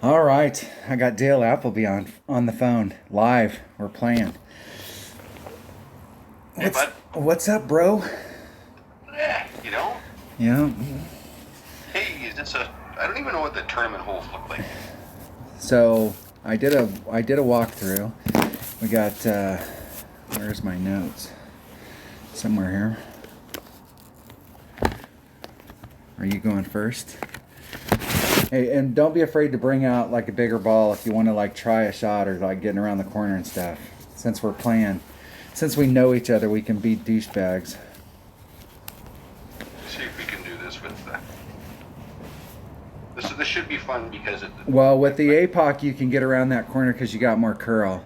All right, I got Dale Appleby on the phone live. We're playing. Hey, What's bud. what's up, bro? Yeah, Yeah. hey, is this a? I don't even know what the tournament holes look like. So I did a walkthrough. We got where's my notes? Somewhere here. Are you going first? Hey, and don't be afraid to bring out like a bigger ball if you want to like try a shot or like getting around the corner and stuff. Since we're playing, since we know each other, we can beat douchebags. Let's see if we can do this with the. This should be fun because Well, with the APOC, you can get around that corner because you got more curl.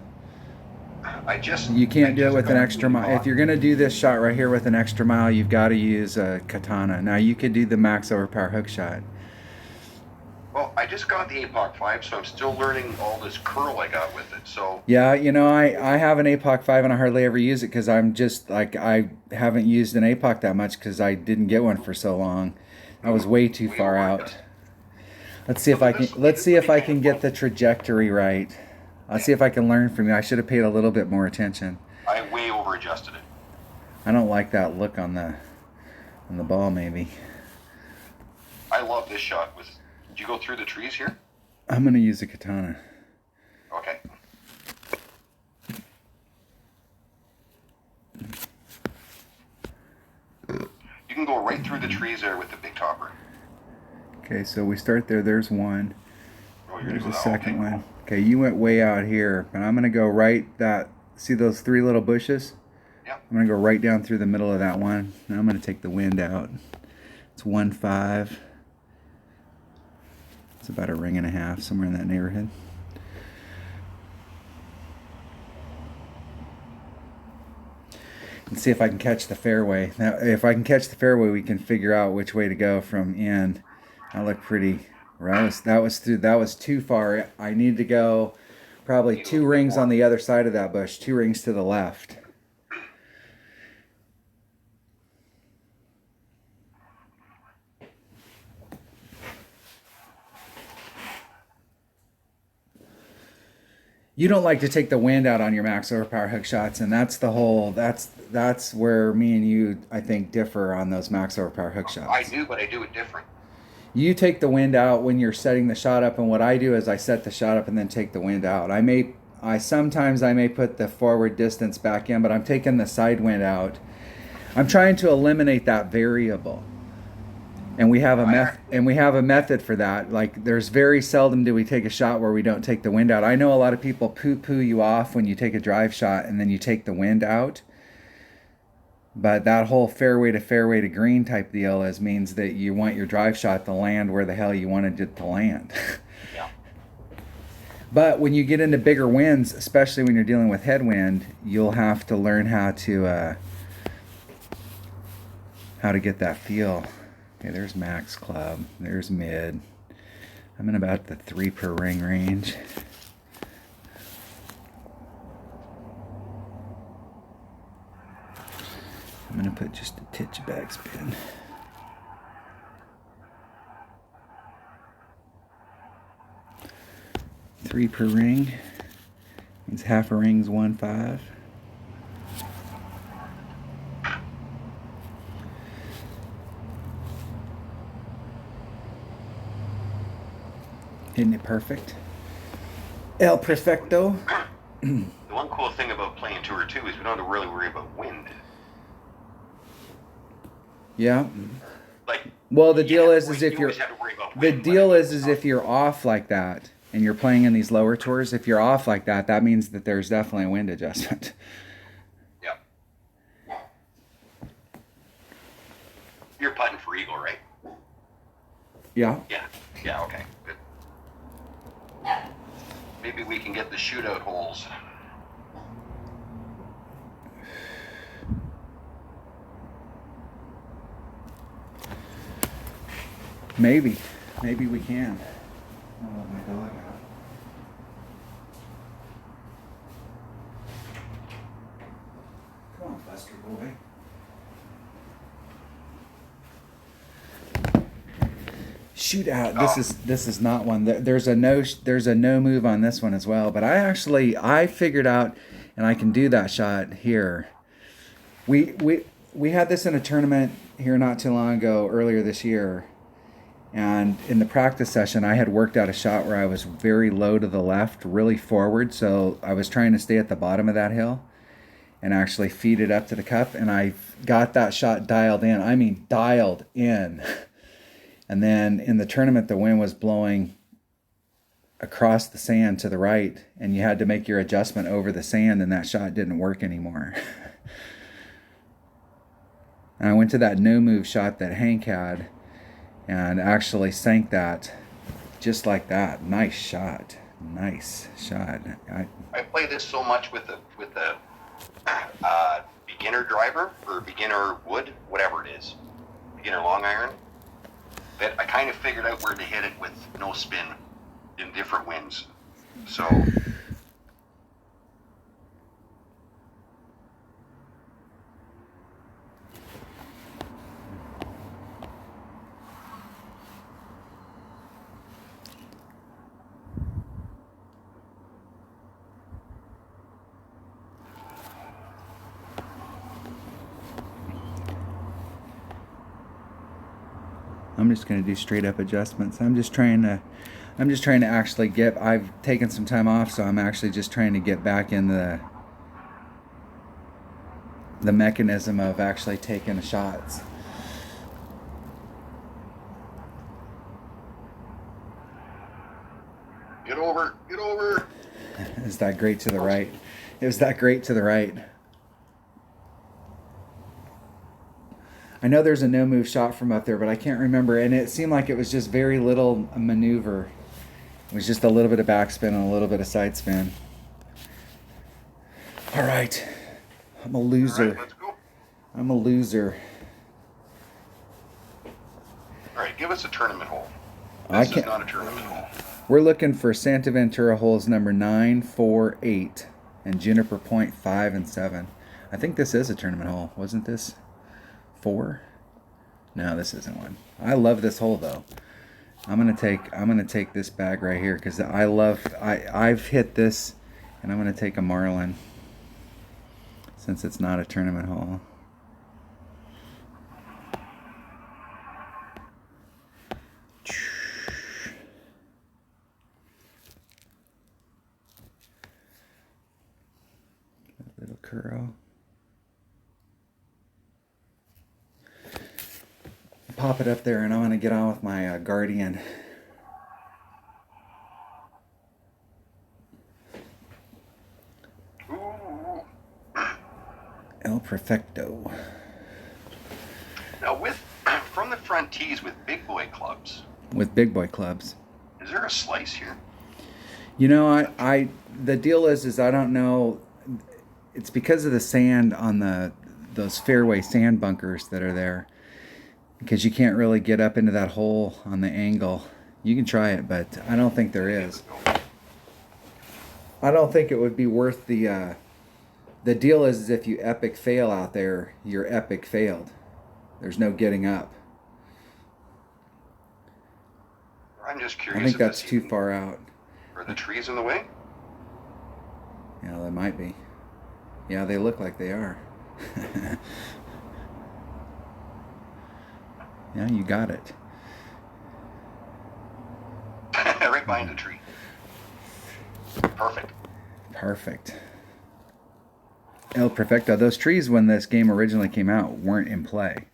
I just You I can't do it just with an got the extra mile. If APOC. you're gonna do this shot right here with an extra mile, you've got to use a katana. Now you could do the max overpower hook shot. Well, I just got the APOC 5, so I'm still learning all this curl I got with it. So Yeah, I have an APOC 5 and I hardly ever use it because I'm just like I haven't used an APOC that much because I didn't get one for so long. I was way too way far out. overdone. Let's see So if I can. this Let's see will if be I kind can of get fun. the trajectory right. I'll see if I can learn from you. I should have paid a little bit more attention. I way over adjusted it. I don't like that look on the ball. Maybe I love this shot. Did you go through the trees here? I'm gonna use a katana. Okay. You can go right through the trees there with the big topper. Okay, so we start there. There's one. Oh, you're gonna There's go a that. second Okay. one. Okay, you went way out here, but I'm gonna go right that. See those three little bushes? Yeah. I'm gonna go right down through the middle of that one. And I'm gonna take the wind out. It's 1.5. It's about a ring and a half, somewhere in that neighborhood. And see if I can catch the fairway. Now, if I can catch the fairway, we can figure out which way to go from in. That looked pretty. That was too far. I need to go probably Need a two little bit rings on more. the other side of that bush, two rings to the left. You don't like to take the wind out on your max overpower hook shots, and that's where me and you I think differ on those max overpower hook I shots. do, but I do it different. You take the wind out when you're setting the shot up, and what I do is I set the shot up and then take the wind out. I sometimes I may put the forward distance back in, but I'm taking the side wind out. I'm trying to eliminate that variable. And I actually, we have a method for that. Like there's very seldom do we take a shot where we don't take the wind out. I know a lot of people poo you off when you take a drive shot and then you take the wind out. But that whole fairway to green type deal is means that you want your drive shot to land where the hell you wanted it to land. yeah. But when you get into bigger winds, especially when you're dealing with headwind, you'll have to learn how to get that feel. Okay, there's max club. There's mid. I'm in about the 3 per ring range. I'm gonna put just a titch of backspin. Three per ring means half a ring's 1.5. Isn't it perfect? El perfecto. The one cool thing about playing tour two is we don't have to really worry about wind. Yeah. Like, Well, the deal yeah, is if you you're always have to worry about the wind, but deal is if you're off like that and you're playing in these lower tours, if you're off like that, that means that there's definitely a wind adjustment. yeah, you're putting for eagle, right? Yeah. Yeah, yeah, okay, good. Maybe we can get the shootout holes. Maybe. Maybe we can. I'll let my dog out. Come on, Buster boy. shoot out. Oh, This is not one. There's a no move on this one as well. But I figured out, and I can do that shot here. We had this in a tournament here not too long ago, earlier this year, and in the practice session, I had worked out a shot where I was very low to the left, really forward. So I was trying to stay at the bottom of that hill and actually feed it up to the cup. And I got that shot dialed in. I mean, dialed in. And then in the tournament, the wind was blowing across the sand to the right, and you had to make your adjustment over the sand, and that shot didn't work anymore. And I went to that no move shot that Hank had and actually sank that just like that. Nice shot. Nice shot. I play this so much with the beginner driver or beginner wood, whatever it is, beginner long iron, that I kind of figured out where to hit it with no spin in different winds. So I'm just going to do straight up adjustments. I'm just trying to actually get, I've taken some time off, so I'm actually just trying to get back in the mechanism of actually taking the shots. get over. Is that great to the right? It was that great to the right. I know there's a no move shot from up there, but I can't remember. And it seemed like it was just very little maneuver. It was just a little bit of backspin and a little bit of side spin. All right. I'm a loser. All right, let's go. I'm a loser. All right, give us a tournament hole. I This can't. is not a tournament hole. We're looking for Santa Ventura holes number 9, 4, 8, and Juniper Point 5 and 7. I think this is a tournament hole. Wasn't this 4? No, this isn't one. I love this hole though. I'm gonna take this bag right here because I've hit this, and I'm gonna take a Marlin since it's not a tournament hole. Little curl. Pop it up there, and I'm going to get on with my Guardian. Ooh. El Perfecto. Now from the front tees with big boy clubs, With big boy clubs. is there a slice here? You know, the deal is I don't know. It's because of the sand on those fairway sand bunkers that are there. Because you can't really get up into that hole on the angle. You can try it, but I don't think there is. I don't think it would be worth the deal is if you epic fail out there, you're epic failed. There's no getting up. I'm just curious. I think if that's this too even- far out. Are the trees in the way? Yeah, they might be. Yeah, they look like they are. Yeah, you got it. Right behind the tree. Perfect. Perfect. El Perfecto. Those trees, when this game originally came out, weren't in play.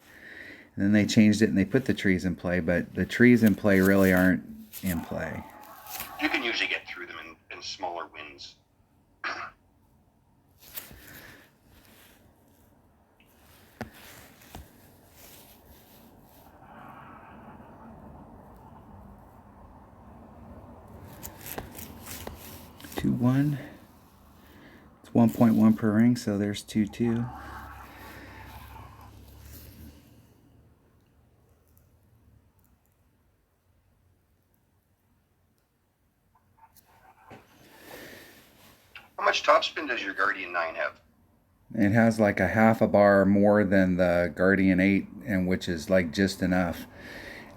And then they changed it and they put the trees in play, but the trees in play really aren't in play. You can usually get through them in smaller winds. 2-1. It's 1.1 per ring, so there's 2-2. How much topspin does your Guardian 9 have? It has like a half a bar more than the Guardian 8, and which is like just enough.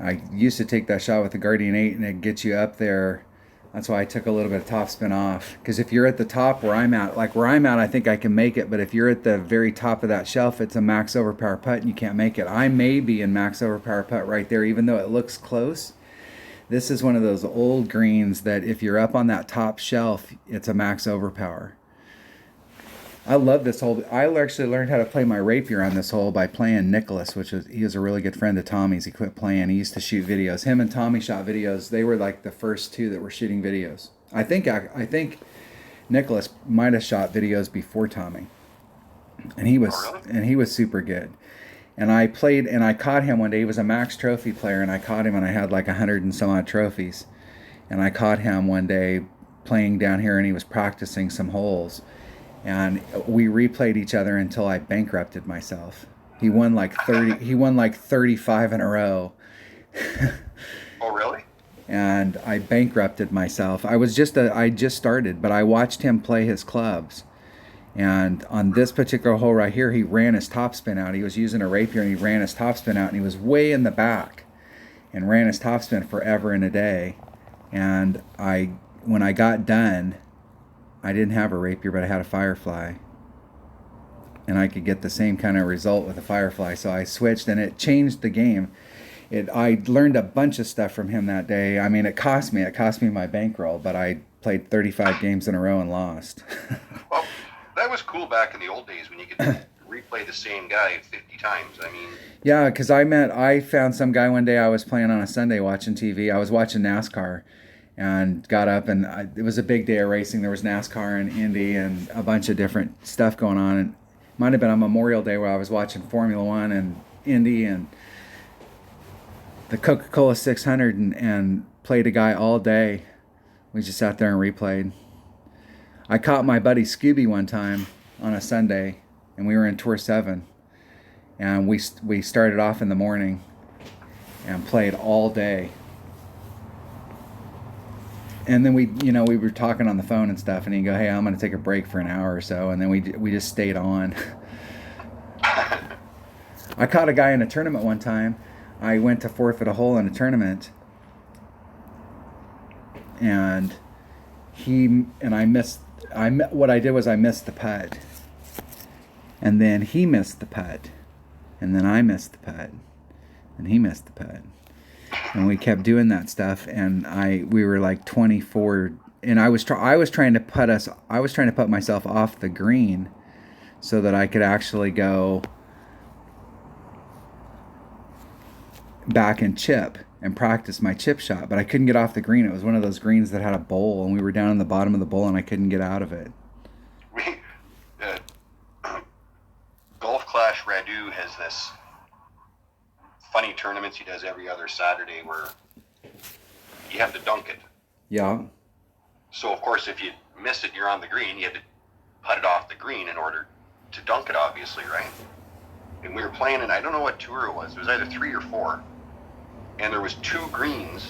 I used to take that shot with the Guardian 8 and it gets you up there. That's why I took a little bit of topspin off. Because if you're at the top where I'm at, like where I'm at, I think I can make it. But if you're at the very top of that shelf, it's a max overpower putt and you can't make it. I may be in max overpower putt right there, even though it looks close. This is one of those old greens that if you're up on that top shelf, it's a max overpower. I love this hole. I actually learned how to play my rapier on this hole by playing Nicholas, he was a really good friend of Tommy's. He quit playing. He used to shoot videos. Him and Tommy shot videos. They were like the first two that were shooting videos. I think Nicholas might have shot videos before Tommy, and he was super good. And I caught him one day. He was a max trophy player, and I caught him, and I had like 100 and some odd trophies. And I caught him one day playing down here, and he was practicing some holes. And we replayed each other until I bankrupted myself. He won like 30. He won like 35 in a row. Oh, really? And I bankrupted myself. I just started, but I watched him play his clubs. And on this particular hole right here, he ran his topspin out. He was using a rapier, and he ran his topspin out, and he was way in the back, and ran his topspin forever and a day. And when I got done, I didn't have a rapier, but I had a firefly. And I could get the same kind of result with a firefly. So I switched, and it changed the game. I learned a bunch of stuff from him that day. I mean, it cost me my bankroll, but I played 35 games in a row and lost. Well, that was cool back in the old days when you could replay the same guy 50 times. I mean... Yeah, because I found some guy one day. I was playing on a Sunday watching TV. I was watching NASCAR. And got up, and it was a big day of racing. There was NASCAR and Indy and a bunch of different stuff going on. And it might have been on Memorial Day where I was watching Formula One and Indy and the Coca-Cola 600 and played a guy all day. We just sat there and replayed. I caught my buddy Scooby one time on a Sunday, and we were in Tour 7. And we started off in the morning and played all day. And then we were talking on the phone and stuff, and he'd go, "Hey, I'm going to take a break for an hour or so," and then we just stayed on. I caught a guy in a tournament one time. I went to forfeit a hole in a tournament, and I missed. What I did was I missed the putt, and then he missed the putt, and then I missed the putt, and he missed the putt. And we kept doing that stuff, and we were like 24, and I was trying to put myself off the green so that I could actually go back and chip and practice my chip shot, but I couldn't get off the green. It was one of those greens that had a bowl, and we were down in the bottom of the bowl, and I couldn't get out of it. Golf Clash Radu has this funny tournaments he does every other Saturday where you have to dunk it. Yeah. So, of course, if you miss it, you're on the green. You had to putt it off the green in order to dunk it, obviously, right? And we were playing, and I don't know what tour it was. It was either 3 or 4. And there was 2 greens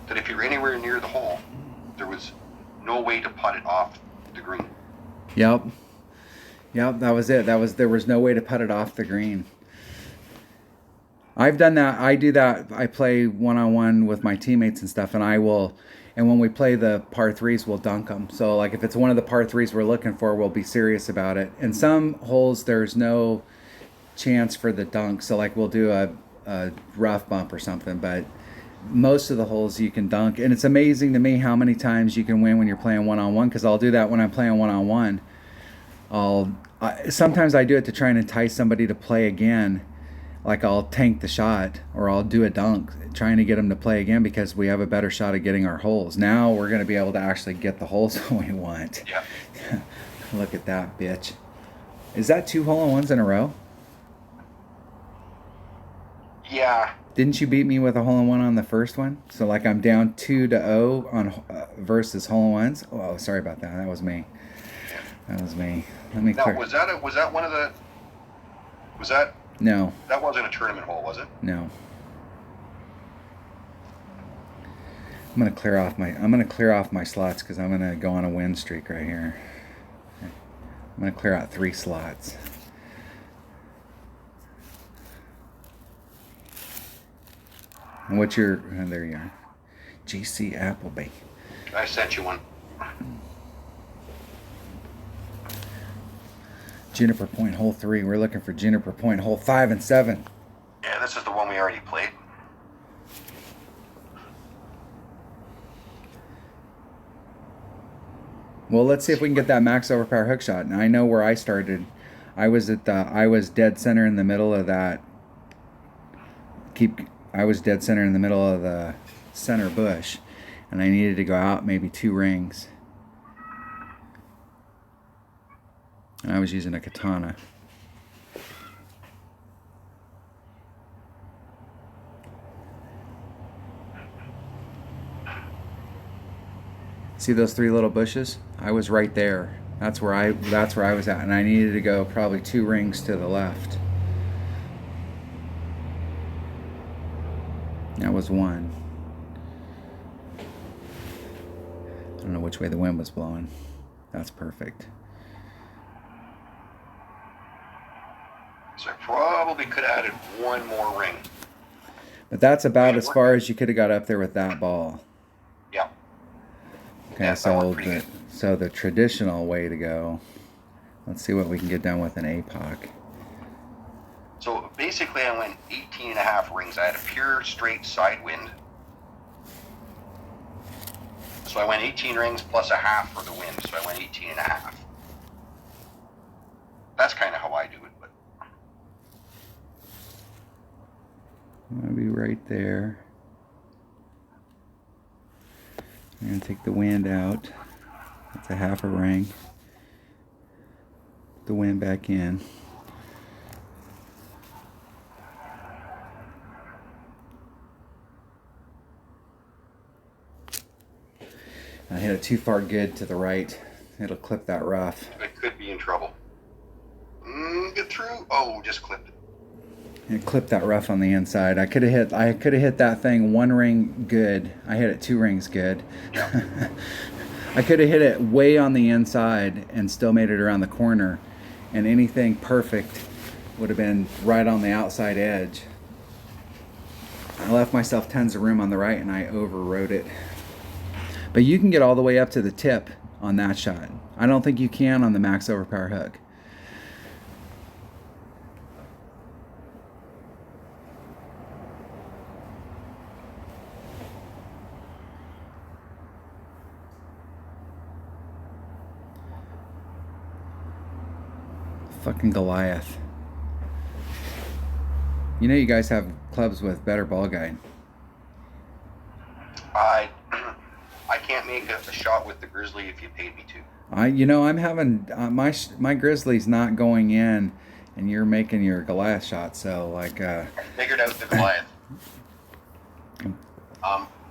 that if you were anywhere near the hole, there was no way to putt it off the green. Yep, that was it. There was no way to putt it off the green. I've done that. I do that. I play one-on-one with my teammates and stuff, and when we play the par 3s, we'll dunk them. So, like, if it's one of the par 3s we're looking for, we'll be serious about it. In some holes, there's no chance for the dunk. So, like, we'll do a rough bump or something, but most of the holes you can dunk. And it's amazing to me how many times you can win when you're playing one-on-one, because I'll do that when I'm playing one-on-one. Sometimes I do it to try and entice somebody to play again. Like, I'll tank the shot, or I'll do a dunk, trying to get them to play again because we have a better shot at getting our holes. Now we're going to be able to actually get the holes we want. Yeah. Look at that, bitch. Is that 2 hole-in-ones in a row? Yeah. Didn't you beat me with a hole-in-one on the first one? So, like, I'm down 2-0 on versus hole-in-ones. Oh, sorry about that. That was me. Let me now, clear. was that one of the... Was that... No. That wasn't a tournament hole, was it? No. I'm gonna clear off my slots because I'm gonna go on a win streak right here. I'm gonna clear out 3 slots. And what's your? There you are. GC Appleby. I sent you one. Juniper Point hole 3. We're looking for Juniper Point hole 5 and 7. Yeah, this is the one we already played. Well, let's see if we can get that max overpower hook shot. And I know where I started. I was dead center in the middle of that. I was dead center in the middle of the center bush, and I needed to go out maybe 2 rings. And I was using a katana. See those 3 little bushes? I was right there. That's where I was at, and I needed to go probably 2 rings to the left. That was 1. I don't know which way the wind was blowing. That's perfect. So I probably could have added 1 more ring. But that's about as far as you could have got up there with that ball. Yeah. Okay, Yeah, so the traditional way to go. Let's see what we can get done with an APOC. So basically I went 18 and a half rings. I had a pure straight side wind. So I went 18 rings plus a half for the wind. So I went 18 and a half. That's kind of how I do it. But I'll be right there. I'm going to take the wind out. That's a half a ring. Put the wind back in. I hit it too far good to the right. It'll clip that rough. I could be in trouble. Get through. Oh, just clipped it. It clipped that rough on the inside. I could have hit that thing 1 ring good. I hit it 2 rings good. Yeah. I could have hit it way on the inside and still made it around the corner, and anything perfect would have been right on the outside edge. I left myself tons of room on the right and I overrode it. But you can get all the way up to the tip on that shot. I don't think you can on the max overpower hook. Fucking Goliath. You know you guys have clubs with better ball guide. I can't make a shot with the Grizzly if you paid me to. I'm having my Grizzly's not going in, and you're making your Goliath shot. So like, I figured out the Goliath.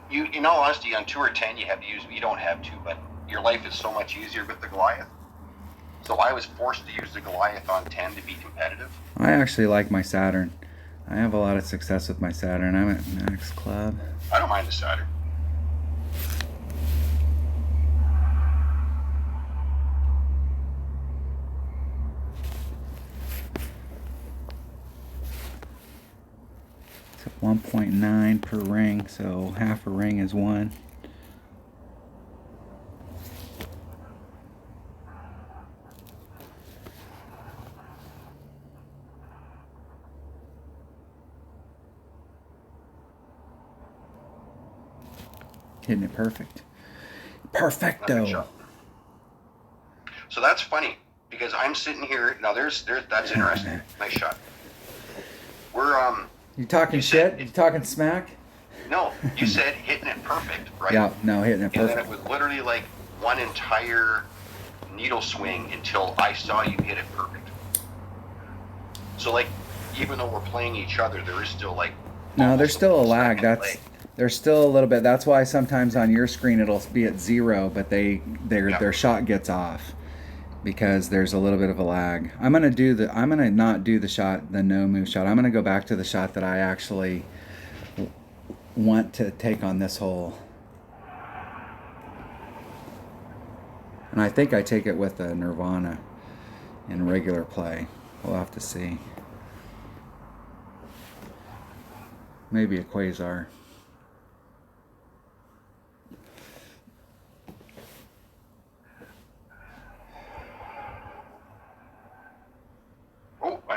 In all honesty, on 2 or 10, you don't have to, but your life is so much easier with the Goliath. So I was forced to use the Goliath on 10 to be competitive. I actually like my Saturn. I have a lot of success with my Saturn. I'm at max club. I don't mind the Saturn. It's at 1.9 per ring, so half a ring is 1. Hitting it perfect. Perfecto. So that's funny because I'm sitting here now. That's interesting. Nice shot. We're You talking shit? You talking smack? No, you said hitting it perfect, right? Yeah, no, hitting it And perfect. then it was literally like one entire needle swing until I saw you hit it perfect. So like, even though we're playing each other, there is still like. No, there's still a lag. Delay. There's still a little bit. That's why sometimes on your screen it'll be at 0, but their shot gets off because there's a little bit of a lag. I'm gonna not do the no move shot. I'm gonna go back to the shot that I actually want to take on this hole. And I think I take it with a Nirvana in regular play. We'll have to see. Maybe a Quasar.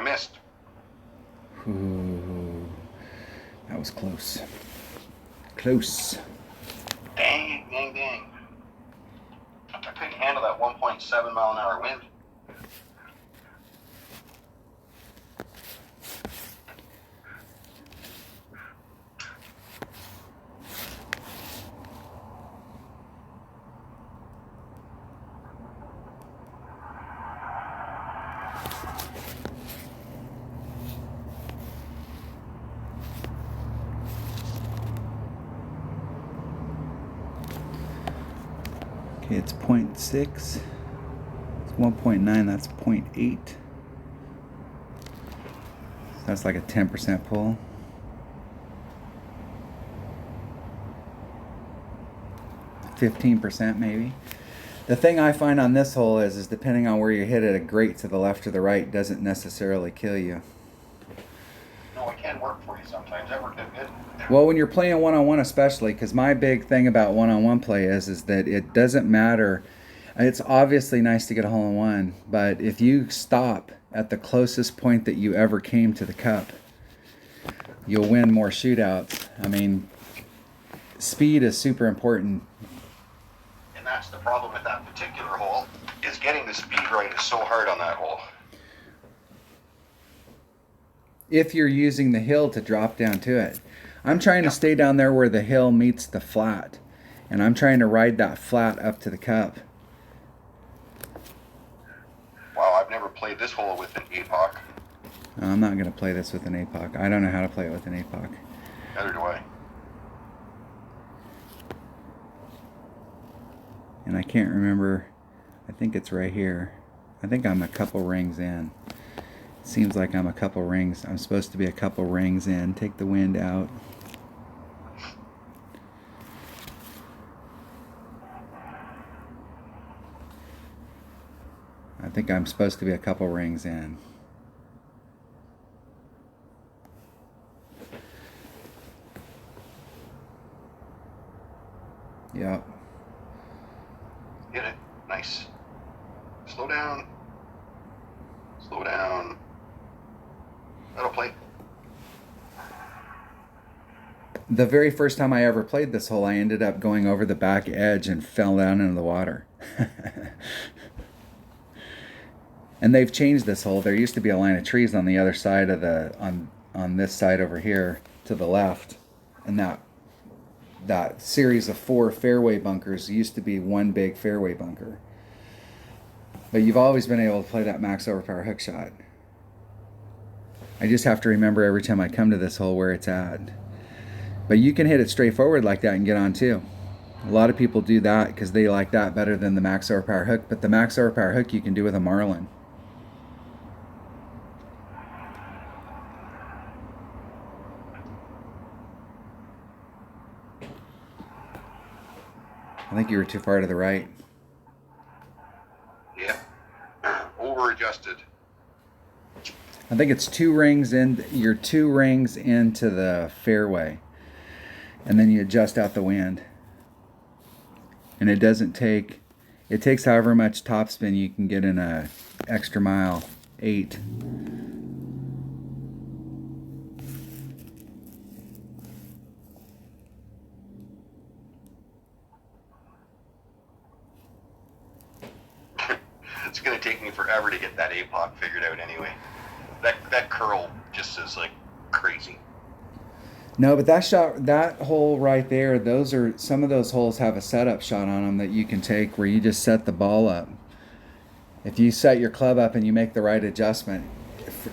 missed. Ooh, that was close. Close. Dang. I couldn't handle that 1.7 mile an hour wind. Okay, it's 0.6. It's 1.9, that's 0.8. That's like a 10% pull. %, maybe. The thing I find on this hole is depending on where you hit it, a grate to the left or the right doesn't necessarily kill you. No, it can work for you sometimes. That worked out good. Well, when you're playing one-on-one especially, because my big thing about one-on-one play is that it doesn't matter. It's obviously nice to get a hole-in-one, but if you stop at the closest point that you ever came to the cup, you'll win more shootouts. I mean, speed is super important. And that's the problem with that particular hole, is getting the speed right is so hard on that hole. If you're using the hill to drop down to it. I'm trying to stay down there where the hill meets the flat, and I'm trying to ride that flat up to the cup. Wow, I've never played this hole with an APOC. I'm not going to play this with an APOC. I don't know how to play it with an APOC. Neither do I. And I can't remember. I think it's right here. I think I'm a couple rings in. Seems like I'm a couple rings. I'm supposed to be a couple rings in. Take the wind out. I think I'm supposed to be a couple rings in. Yep. Hit it. Nice. Slow down. Slow down. That'll play. The very first time I ever played this hole, I ended up going over the back edge and fell down into the water. And they've changed this hole. There used to be a line of trees on the other side of the on this side over here to the left, and that series of 4 fairway bunkers used to be one big fairway bunker. But you've always been able to play that max overpower hook shot. I just have to remember every time I come to this hole where it's at. But you can hit it straight forward like that and get on too. A lot of people do that because they like that better than the max overpower hook. But the max overpower hook you can do with a marlin. I think you were too far to the right. Yeah. Over adjusted. I think it's 2 rings in. You're 2 rings into the fairway, and then you adjust out the wind. And it doesn't take. It takes however much topspin you can get in a extra mile 8. It's going to take me forever to get that APOC figured out anyway. That curl just is like crazy. No, but that hole right there, some of those holes have a setup shot on them that you can take where you just set the ball up. If you set your club up and you make the right adjustment,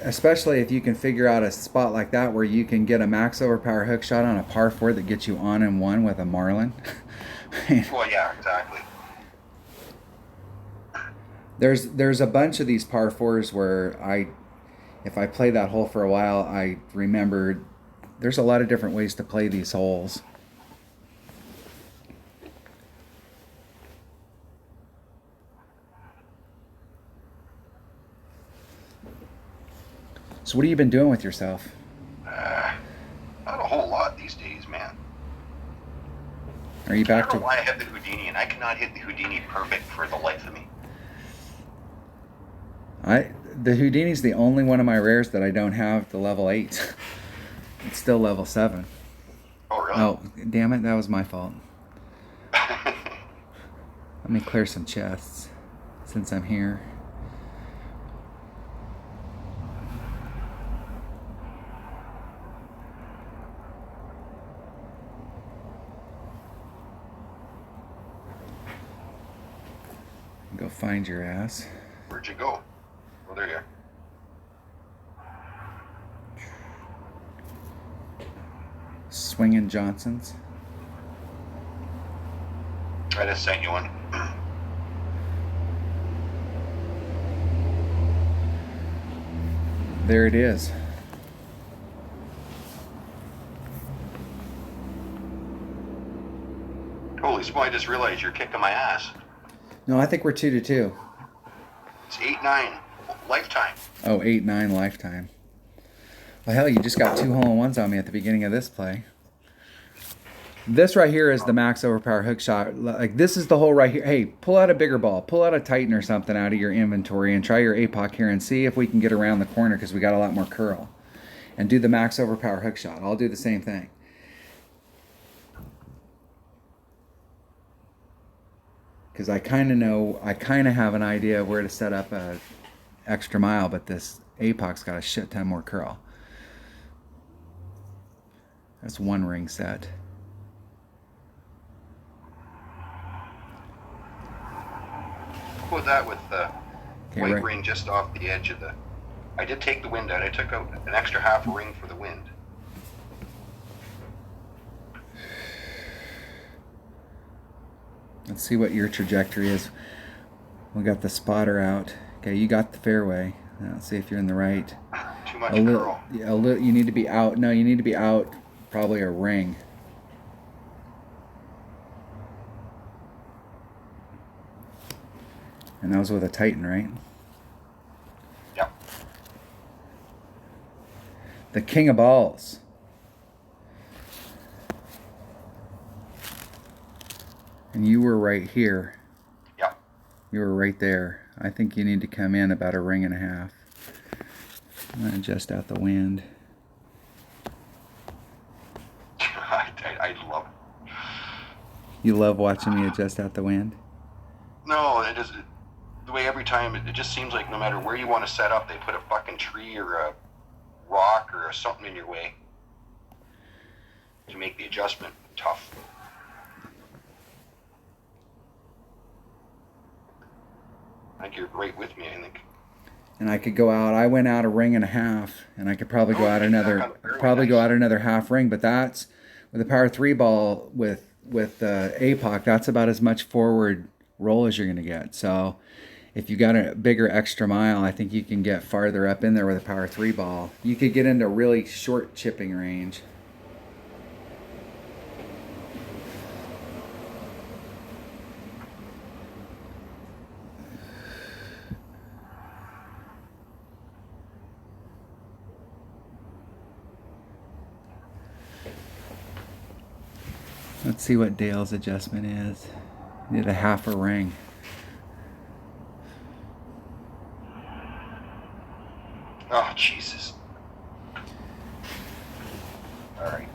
especially if you can figure out a spot like that where you can get a max overpower hook shot on a par 4 that gets you on and one with a marlin. Well, yeah, exactly. There's a bunch of these par 4s where if I play that hole for a while, I remember there's a lot of different ways to play these holes. So what have you been doing with yourself? Not a whole lot these days, man. Are you back I don't to... know why I have the Houdini, and I cannot hit the Houdini perfect for the life of me. the Houdini's the only one of my rares that I don't have the level 8. It's still level 7. Oh, really? Oh, damn it, that was my fault. Let me clear some chests since I'm here. Go find your ass. Where'd you go? Oh, there you are. Swinging Johnsons. I just sent you one. There it is. Holy smoke, I just realized you're kicking my ass. No, I think we're 2-2. It's 8-9 lifetime. Oh, 8-9 lifetime. Well, hell, you just got 2 hole-in-ones on me at the beginning of this play. This right here is the max overpower hook shot. Like, this is the hole right here. Hey, pull out a bigger ball. Pull out a Titan or something out of your inventory and try your APOC here and see if we can get around the corner because we got a lot more curl. And do the max overpower hook shot. I'll do the same thing. Because I kind of have an idea of where to set up a extra mile, but this APOC's got a shit ton more curl. That's one ring set. Put that with the white right. ring just off the edge of the... I did take the wind out. I took out an extra half a ring for the wind. Let's see what your trajectory is. We got the spotter out. Okay, you got the fairway. Now let's see if you're in the right. Too much curl. You need to be out. No, you need to be out probably a ring. And that was with a Titan, right? Yep. The King of Balls. And you were right here. Yep. You were right there. I think you need to come in about a ring and a half. I'm going to adjust out the wind. I love it. You love watching me adjust out the wind? No, it is the way every time it just seems like no matter where you want to set up, they put a fucking tree or a rock or something in your way to make the adjustment tough. I think you're right with me, I think. And I could go out. I went out a ring and a half, and I could probably go out another half ring. But that's with a power 3 ball with APOC. That's about as much forward roll as you're going to get. So if you got a bigger extra mile, I think you can get farther up in there with a power 3 ball. You could get into really short chipping range. Let's see what Dale's adjustment is. Need a half a ring. Oh, Jesus. All right.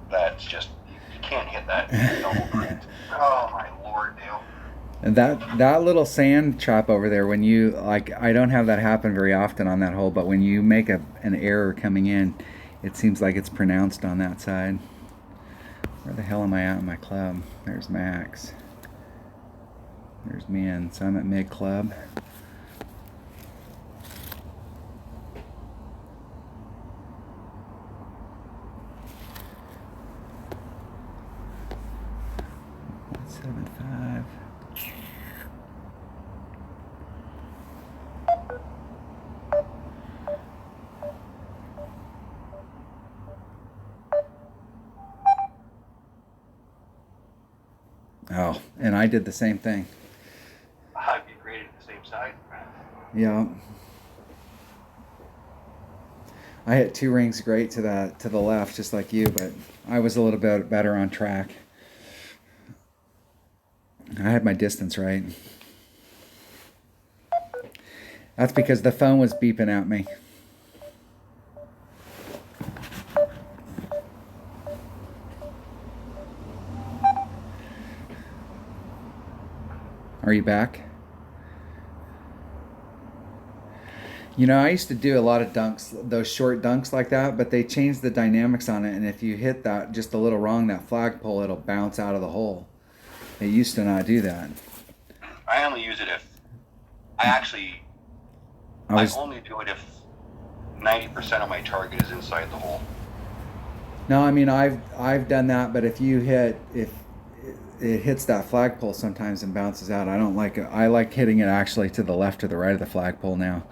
That's just, you can't hit that double print. Oh, my Lord, Dale. And that little sand trap over there, when you, like, I don't have that happen very often on that hole, but when you make an error coming in, it seems like it's pronounced on that side. Where the hell am I at in my club? There's Max. There's me in. So I'm at mid club. Oh, and I did the same thing. I'd be graded the same side. Yeah. I hit 2 rings great to the left, just like you, but I was a little bit better on track. I had my distance right. That's because the phone was beeping at me. Are you back? You know, I used to do a lot of dunks, those short dunks like that, but they changed the dynamics on it. And if you hit that just a little wrong, that flagpole, it'll bounce out of the hole. It used to not do that. I only use it if I only do it if 90% of my target is inside the hole. No, I mean I've done that, but if it hits that flagpole sometimes and bounces out, I don't like it. I like hitting it actually to the left or the right of the flagpole now.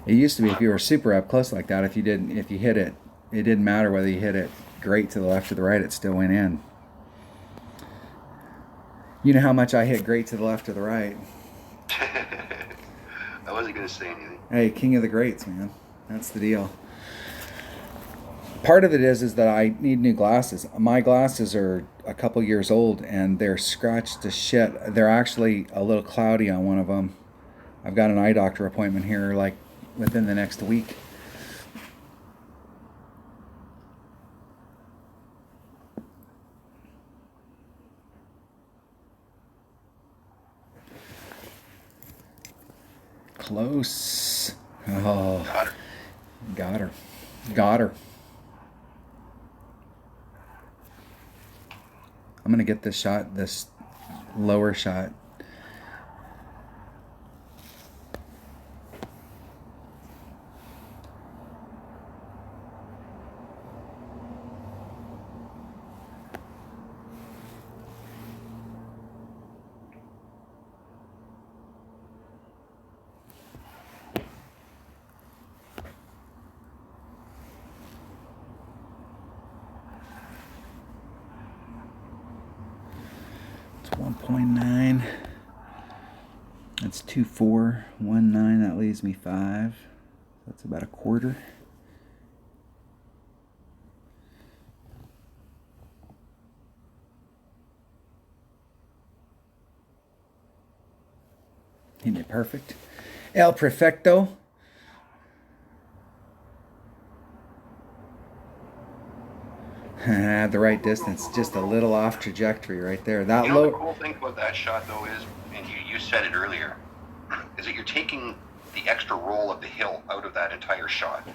It used to be if you were super up close like that, if you hit it, it didn't matter whether you hit it great to the left or the right, it still went in. You know how much I hit great to the left or the right. I wasn't going to say anything. Hey, king of the greats, man. That's the deal. Part of it is that I need new glasses. My glasses are a couple years old and they're scratched to shit. They're actually a little cloudy on one of them. I've got an eye doctor appointment here like within the next week. Close. Oh, got her. Got her. I'm going to get this shot, this lower shot. It's 1.9. That's 2.419. That leaves me 5. That's about a quarter. Isn't it perfect? El Perfecto. The right distance, just a little off trajectory right there. That You know, low. the cool thing about that shot, though, is, and you said it earlier, is that you're taking the extra roll of the hill out of that entire shot.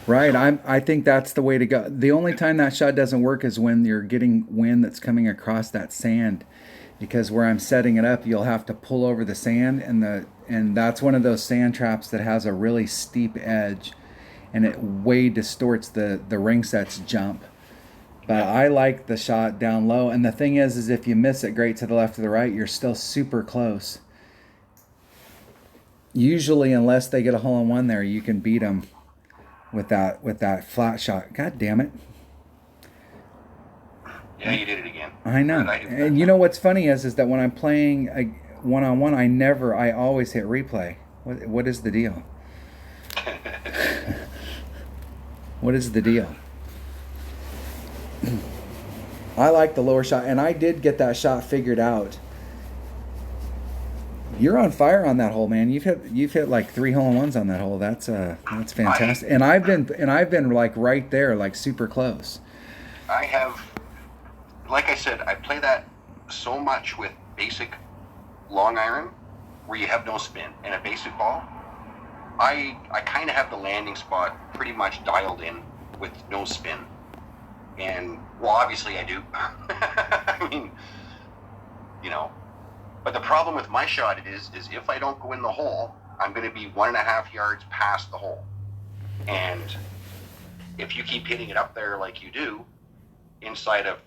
Right, I think that's the way to go. The only time that shot doesn't work is when you're getting wind that's coming across that sand, because where I'm setting it up, you'll have to pull over the sand, and that's one of those sand traps that has a really steep edge, and it way distorts the ring set's jump. But I like the shot down low, and the thing is if you miss it great to the left or the right, you're still super close. Usually, unless they get a hole in one there, you can beat them with that flat shot. God damn it! Yeah, you did it again. I know. And you know what's funny is that when I'm playing a one-on-one, I always hit replay. What is the deal? What is the deal? I like the lower shot, and I did get that shot figured out. You're on fire on that hole, man. You've hit like 3 hole-in-ones on that hole. That's fantastic. And I've been like right there, like super close. I have, like I said, I play that so much with basic long iron, where you have no spin, and a basic ball. I kind of have the landing spot pretty much dialed in with no spin. And, well, obviously I do. I mean, you know. But the problem with my shot is if I don't go in the hole, I'm going to be 1.5 yards past the hole. And if you keep hitting it up there like you do, inside of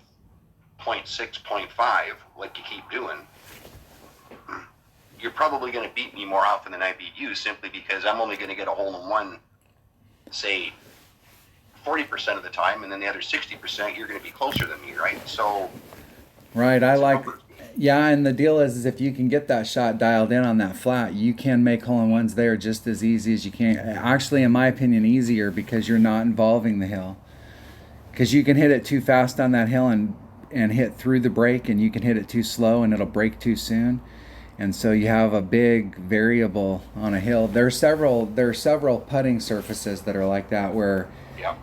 0.6, 0.5, like you keep doing, you're probably going to beat me more often than I beat you, simply because I'm only going to get a hole in one, say, 40% of the time, and then the other 60% you're going to be closer than me, right? So, right, yeah, and the deal is if you can get that shot dialed in on that flat, you can make hole-in-ones there just as easy as you can. Actually, in my opinion, easier, because you're not involving the hill. Because you can hit it too fast on that hill and hit through the break, and you can hit it too slow and it'll break too soon. And so you have a big variable on a hill. There are several putting surfaces that are like that where Yeah.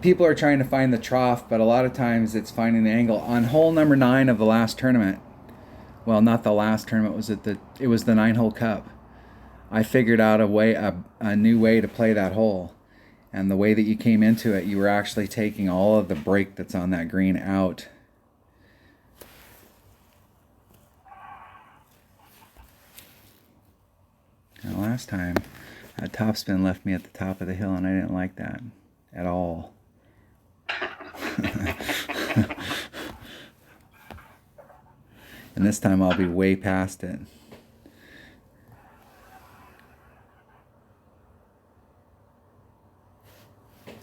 people are trying to find the trough, but a lot of times it's finding the angle. On hole number 9 of the last tournament, well, not the last tournament, it was the 9-hole cup. I figured out a new way to play that hole. And the way that you came into it, you were actually taking all of the break that's on that green out. Now, last time, that topspin left me at the top of the hill, and I didn't like that at all. And this time I'll be way past it.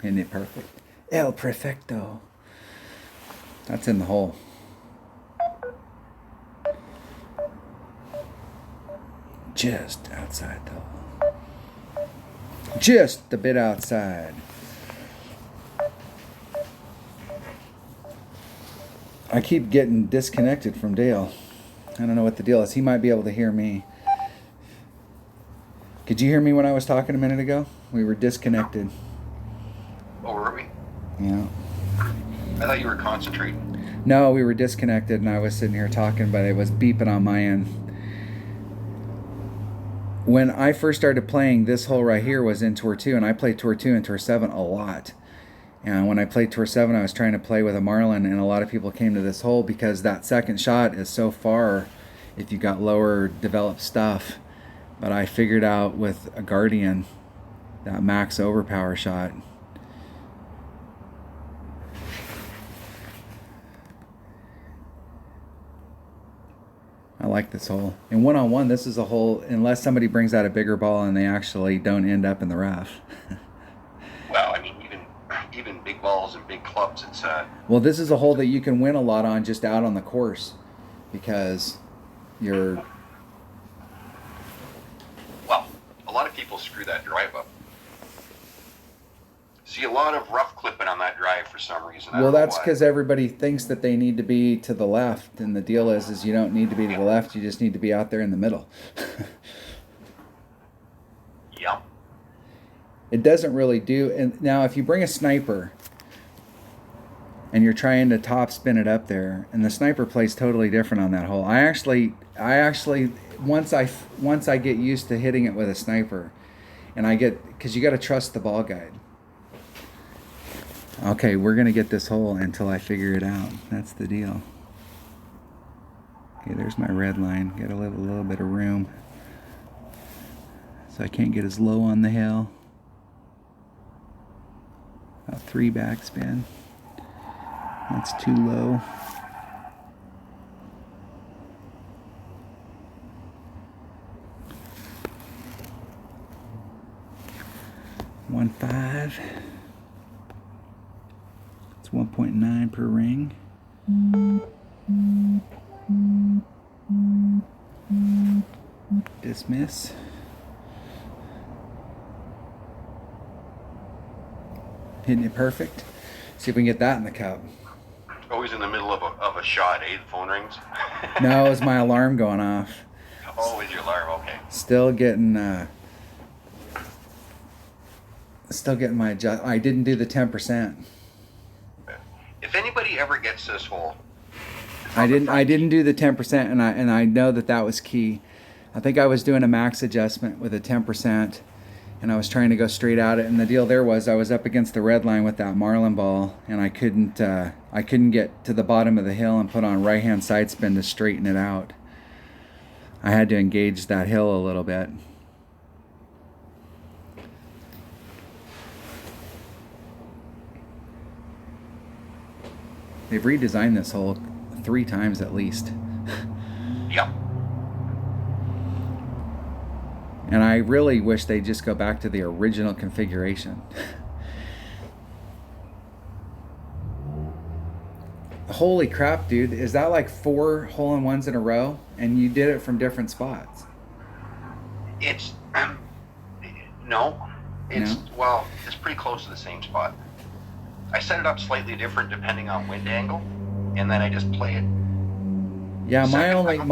Isn't it perfect? El perfecto. That's in the hole. Just outside though. Just a bit outside. I keep getting disconnected from Dale. I don't know what the deal is. He might be able to hear me. Could you hear me when I was talking a minute ago? We were disconnected. Oh, were we? Yeah. I thought you were concentrating. No, we were disconnected and I was sitting here talking, but it was beeping on my end. When I first started playing, this hole right here was in Tour 2, and I played Tour 2 and Tour 7 a lot. And when I played Tour 7, I was trying to play with a Marlin, and a lot of people came to this hole because that second shot is so far if you got lower developed stuff. But I figured out with a Guardian, that max overpower shot. I like this hole. In one-on-one, this is a hole, unless somebody brings out a bigger ball and they actually don't end up in the rough. Well, I mean, even big balls and big clubs, it's Well, this is a hole that you can win a lot on just out on the course because you're... Well, a lot of people screw that drive up. See a lot of rough clipping on that drive for some reason. Well, that's because everybody thinks that they need to be to the left, and the deal is you don't need to be to the left, you just need to be out there in the middle. Yeah. It doesn't really do... And now, if you bring a sniper and you're trying to top spin it up there, and the sniper plays totally different on that hole. I actually once I get used to hitting it with a sniper, and because you got to trust the ball guide. Okay, we're gonna get this hole until I figure it out. That's the deal. Okay, there's my red line. Got a little bit of room, so I can't get as low on the hill. A 3 backspin. That's too low. One 5. It's 1.9 per ring. Dismiss. Hitting it perfect. See if we can get that in the cup. Always in the middle of a shot, eh? The phone rings. No, it was my alarm going off. Oh, is your alarm? Okay. Still getting my adjust. I didn't do the 10%. If anybody ever gets this hole, I didn't do the 10%, and I know that was key. I think I was doing a max adjustment with a 10%, and I was trying to go straight at it. And the deal there was I was up against the red line with that Marlin ball, and I couldn't get to the bottom of the hill and put on right hand side spin to straighten it out. I had to engage that hill a little bit. They've redesigned this hole 3 times at least. Yeah. And I really wish they'd just go back to the original configuration. Holy crap, dude. Is that like 4 hole-in-ones in a row? And you did it from different spots? It's no. It's No? well, it's pretty close to the same spot. I set it up slightly different depending on wind angle, and then I just play it. Yeah, second.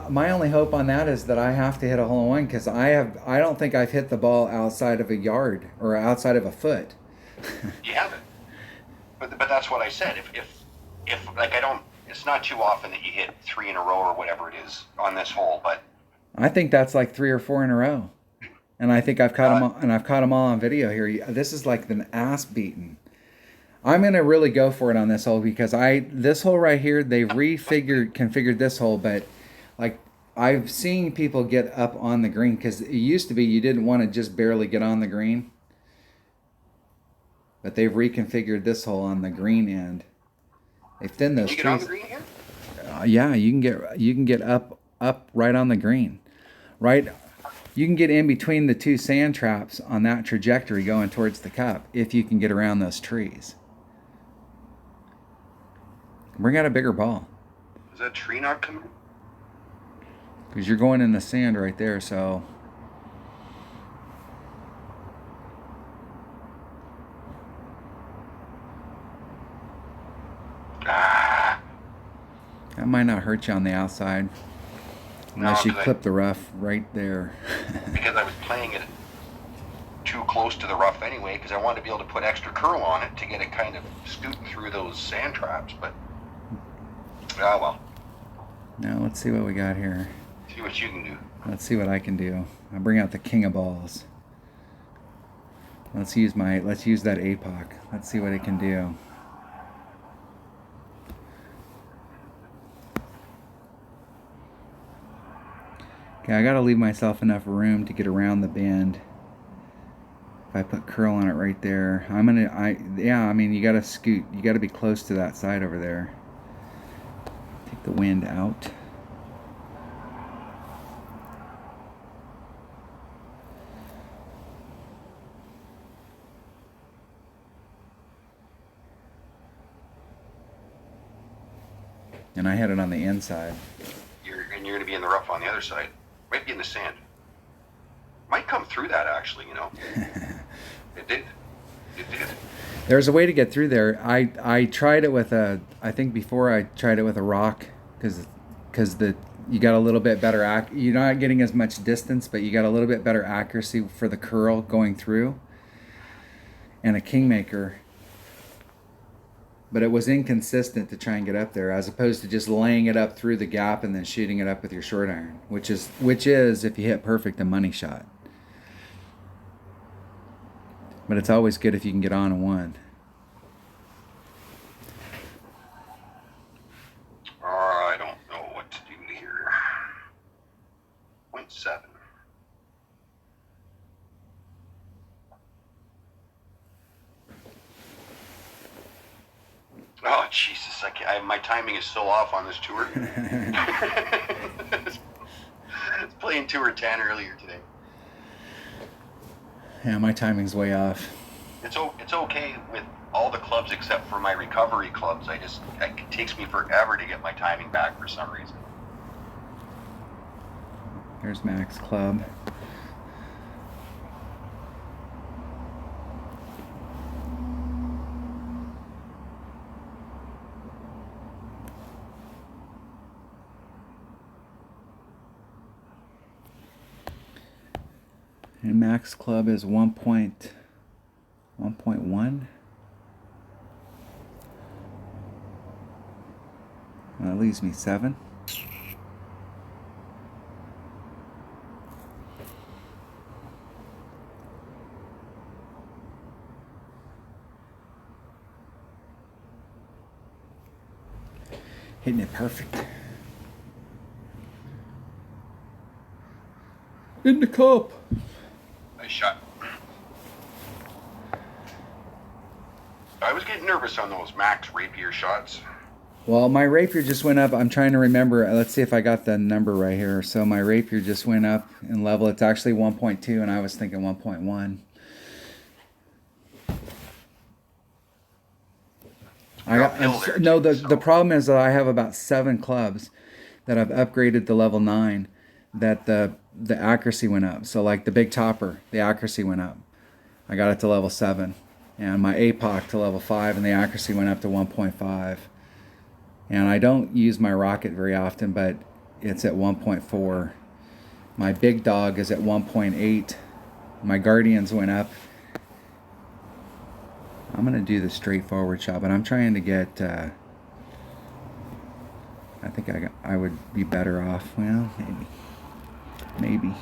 my only hope on that is that I have to hit a hole in one because I don't think I've hit the ball outside of a yard or outside of a foot. You haven't. But that's what I said. If like I don't, it's not too often that you hit three in a row or whatever it is on this hole. But I think that's like 3 or 4 in a row, and I think uh, I've caught them all on video here. This is like an ass beating. I'm gonna really go for it on this hole because this hole right here they've configured this hole, but like I've seen people get up on the green because it used to be you didn't want to just barely get on the green, but they've reconfigured this hole on the green end. They thinned can those you get on the trees. green here? Yeah, you can get up right on the green, right. You can get in between the two sand traps on that trajectory going towards the cup if you can get around those trees. Bring out a bigger ball. Is that tree not coming? Because you're going in the sand right there, so Ah, that might not hurt you on the outside no, unless you clip the rough right there. because I was playing it too close to the rough anyway because I wanted to be able to put extra curl on it to get it kind of scooting through those sand traps. But well, Now let's see what we got here. see what you can do. Let's see what I can do. I'll bring out the king of balls. Let's use that APOC. Let's see what it can do. Okay, I gotta leave myself enough room to get around the bend. If I put curl on it right there, I mean, you gotta scoot. You gotta be close to that side over there. Take the wind out. And I had it on the inside. You're going to be in the rough on the other side. Might be in the sand. Might come through that actually. It did. It did. There's a way to get through there. I tried it with I think before I tried it with a rock because you got a little bit better you're not getting as much distance, but you got a little bit better accuracy for the curl going through. And a kingmaker, but it was inconsistent to try and get up there as opposed to just laying it up through the gap and then shooting it up with your short iron, which is if you hit perfect, a money shot. But it's always good if you can get on a one. I don't know what to do here. 0.7. Oh Jesus! My timing is so off on this tour. I was playing tour 10 earlier today. Yeah, my timing's way off. It's okay with all the clubs except for my recovery clubs. It takes me forever to get my timing back for some reason. There's Max Club. And Max Club is 1.1. Well, that leaves me 7. Hitting it perfect. In the cup. Nice shot. I was getting nervous on those max rapier shots. Well, my rapier just went up. I'm trying to remember. Let's see if I got the number right here. So my rapier just went up in level. It's actually 1.2, and I was thinking 1.1. The problem is that I have about 7 clubs that I've upgraded to level 9 that the accuracy went up. So like the big topper, the accuracy went up. I got it to level 7. And my APOC to level 5, and the accuracy went up to 1.5. And I don't use my rocket very often, but it's at 1.4. My big dog is at 1.8. My Guardians went up. I'm going to do the straightforward shot, but I'm trying to get... I think I would be better off. Well, maybe.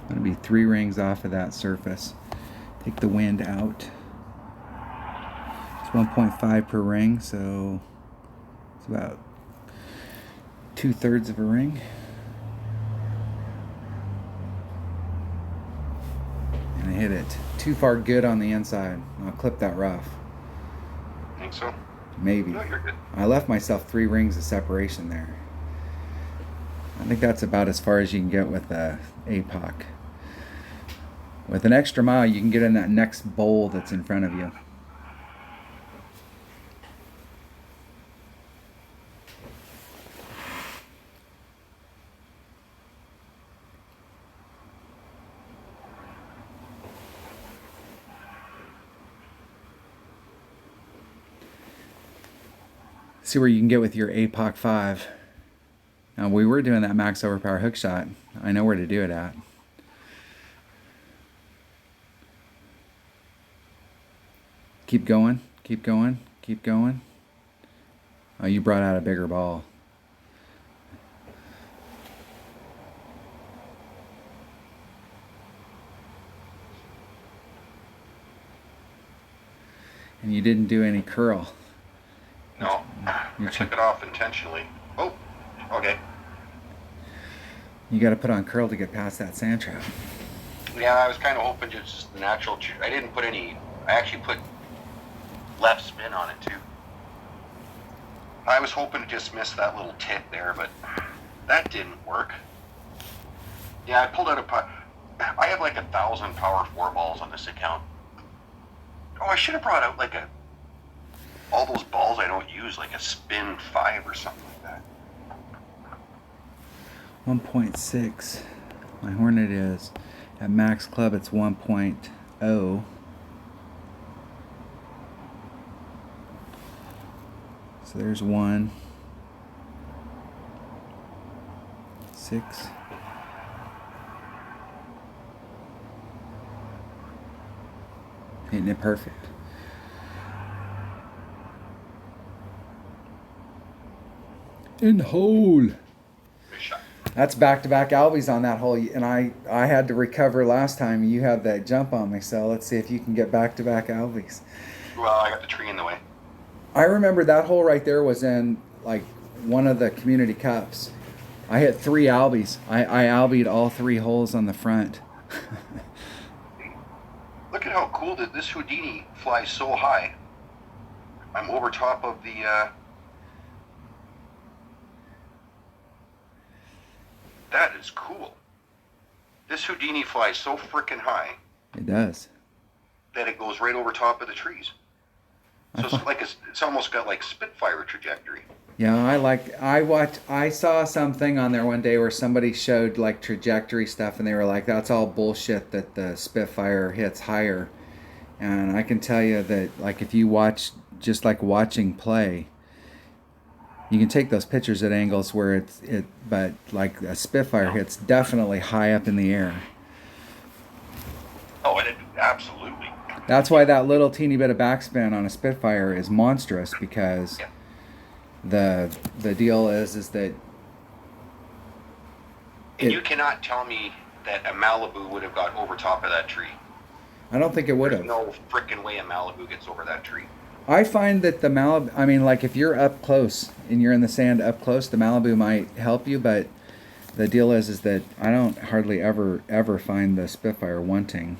I'm going to be 3 rings off of that surface. Take the wind out. It's 1.5 per ring, so it's about 2/3 of a ring. And I hit it too far good on the inside. I'll clip that rough. Think so? Maybe. No, you're good. I left myself 3 rings of separation there. I think that's about as far as you can get with a APOC. With an extra mile, you can get in that next bowl that's in front of you. See where you can get with your APOC 5. Now, we were doing that max overpower hook shot. I know where to do it at. Keep going, keep going, keep going. Oh, you brought out a bigger ball. And you didn't do any curl. No, I took it off intentionally. Oh, okay. You got to put on curl to get past that sand trap. Yeah, I was kind of hoping just the natural. I didn't put any. I actually put left spin on it too. I was hoping to just miss that little tip there, but that didn't work. Yeah, I pulled out I have like 1,000 power 4 balls on this account. Oh, I should have brought out like all those balls I don't use, like a spin 5 or something like that. 1.6. My Hornet is at max club. It's 1.0. So there's 1, 6. Hitting it perfect. In the hole. Good shot. That's back-to-back Albies on that hole, and I had to recover last time. You had that jump on me, so let's see if you can get back-to-back Albies. Well, I got the tree in the way. I remember that hole right there was in like one of the community cups. I hit 3 Albies. I Albied all 3 holes on the front. Look at how cool that this Houdini flies so high. I'm over top of the. That is cool. This Houdini flies so freaking high. It does. That it goes right over top of the trees. So it's almost got like Spitfire trajectory. Yeah, I saw something on there one day where somebody showed like trajectory stuff, and they were like, that's all bullshit that the Spitfire hits higher. And I can tell you that like if you watch, just like watching play, you can take those pictures at angles where but like a Spitfire hits definitely high up in the air. Oh, and it absolutely. That's why that little teeny bit of backspin on a Spitfire is monstrous, because the deal is that. And you cannot tell me that a Malibu would have got over top of that tree. I don't think it would have. There's no freaking way a Malibu gets over that tree. I find that the Malibu, I mean, like if you're up close and you're in the sand up close, the Malibu might help you, but the deal is that I don't hardly ever find the Spitfire wanting.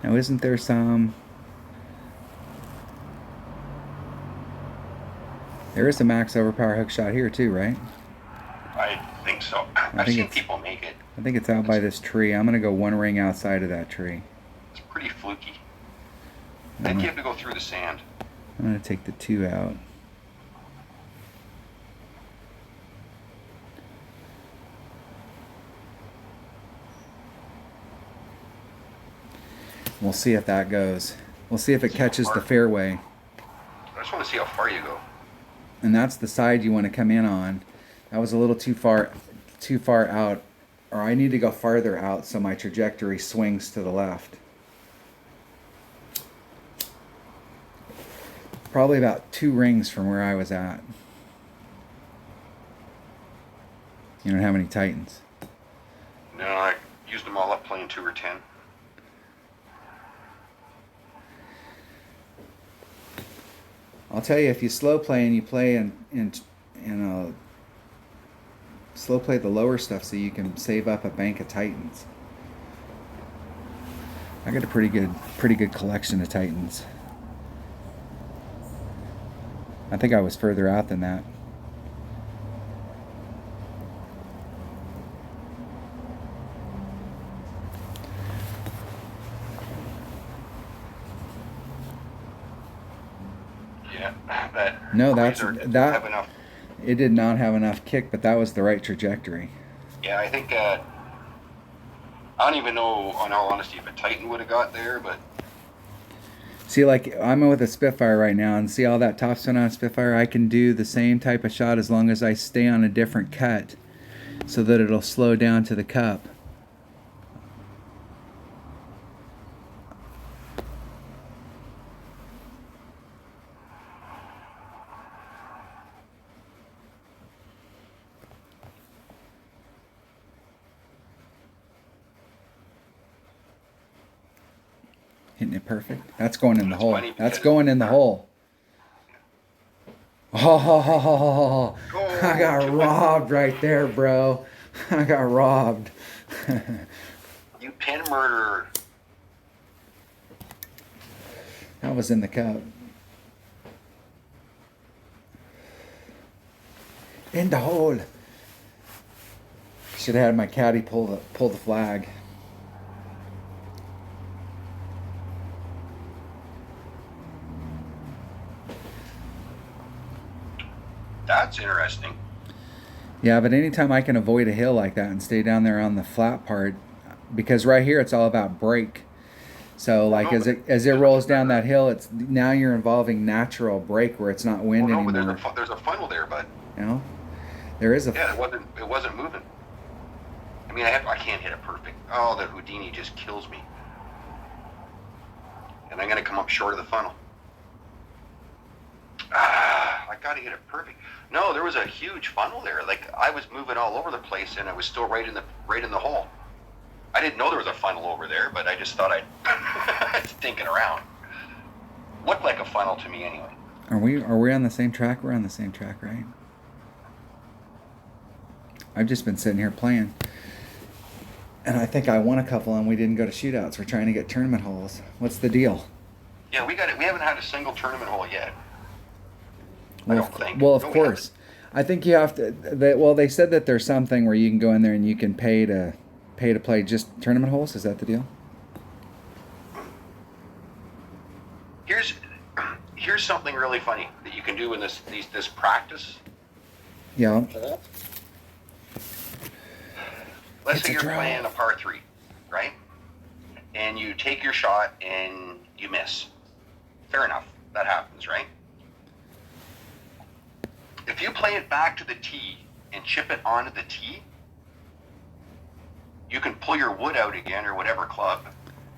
Now, isn't there some... There is a max overpower hook shot here too, right? I think so. I've seen people make it. I think it's out by this tree. I'm going to go 1 ring outside of that tree. It's pretty fluky. I think you have to go through the sand. I'm going to take the 2 out. We'll see if that goes. We'll see if it catches the fairway. I just want to see how far you go. And that's the side you want to come in on. That was a little too far out, or I need to go farther out so my trajectory swings to the left. Probably about 2 rings from where I was at. You don't have any Titans? No, I used them all up playing 2 or 10. I'll tell you, if you slow play and you play in slow play the lower stuff so you can save up a bank of Titans. I got a pretty good collection of Titans. I think I was further out than that. Yeah, that. No, Razor didn't have enough. It did not have enough kick, but that was the right trajectory. Yeah, I think. I don't even know, in all honesty, if a Titan would have got there, but. See, like, I'm with a Spitfire right now, and see all that topspin on a Spitfire? I can do the same type of shot as long as I stay on a different cut so that it'll slow down to the cup. Hitting it perfect. That's going in the hole. That's going in the hole. Oh, I got robbed right there, bro. I got robbed. You pin murderer. That was in the cup. In the hole. Should have had my caddy pull the flag. That's interesting. Yeah, but anytime I can avoid a hill like that and stay down there on the flat part, because right here it's all about break. So like as it rolls down that hill, it's now you're involving natural break where it's not wind anymore. But there's a funnel there, bud. You know, there is a. Yeah, it wasn't moving. I mean, I can't hit it perfect. Oh, the Houdini just kills me. And I'm gonna come up short of the funnel. I gotta hit it perfect. No, there was a huge funnel there. Like I was moving all over the place, and I was still right in the hole. I didn't know there was a funnel over there, but I just thought I'd stinking around. Looked like a funnel to me anyway. Are we on the same track? We're on the same track, right? I've just been sitting here playing, and I think I won a couple, and we didn't go to shootouts. We're trying to get tournament holes. What's the deal? Yeah, we got it. We haven't had a single tournament hole yet. Well, I don't think. Well, of course. I think you have to. They said that there's something where you can go in there and you can pay to play just tournament holes. Is that the deal? Here's something really funny that you can do in this practice. Yeah. Let's say you're playing a par 3, right? And you take your shot and you miss. Fair enough. That happens, right? If you play it back to the tee and chip it onto the tee, you can pull your wood out again or whatever club.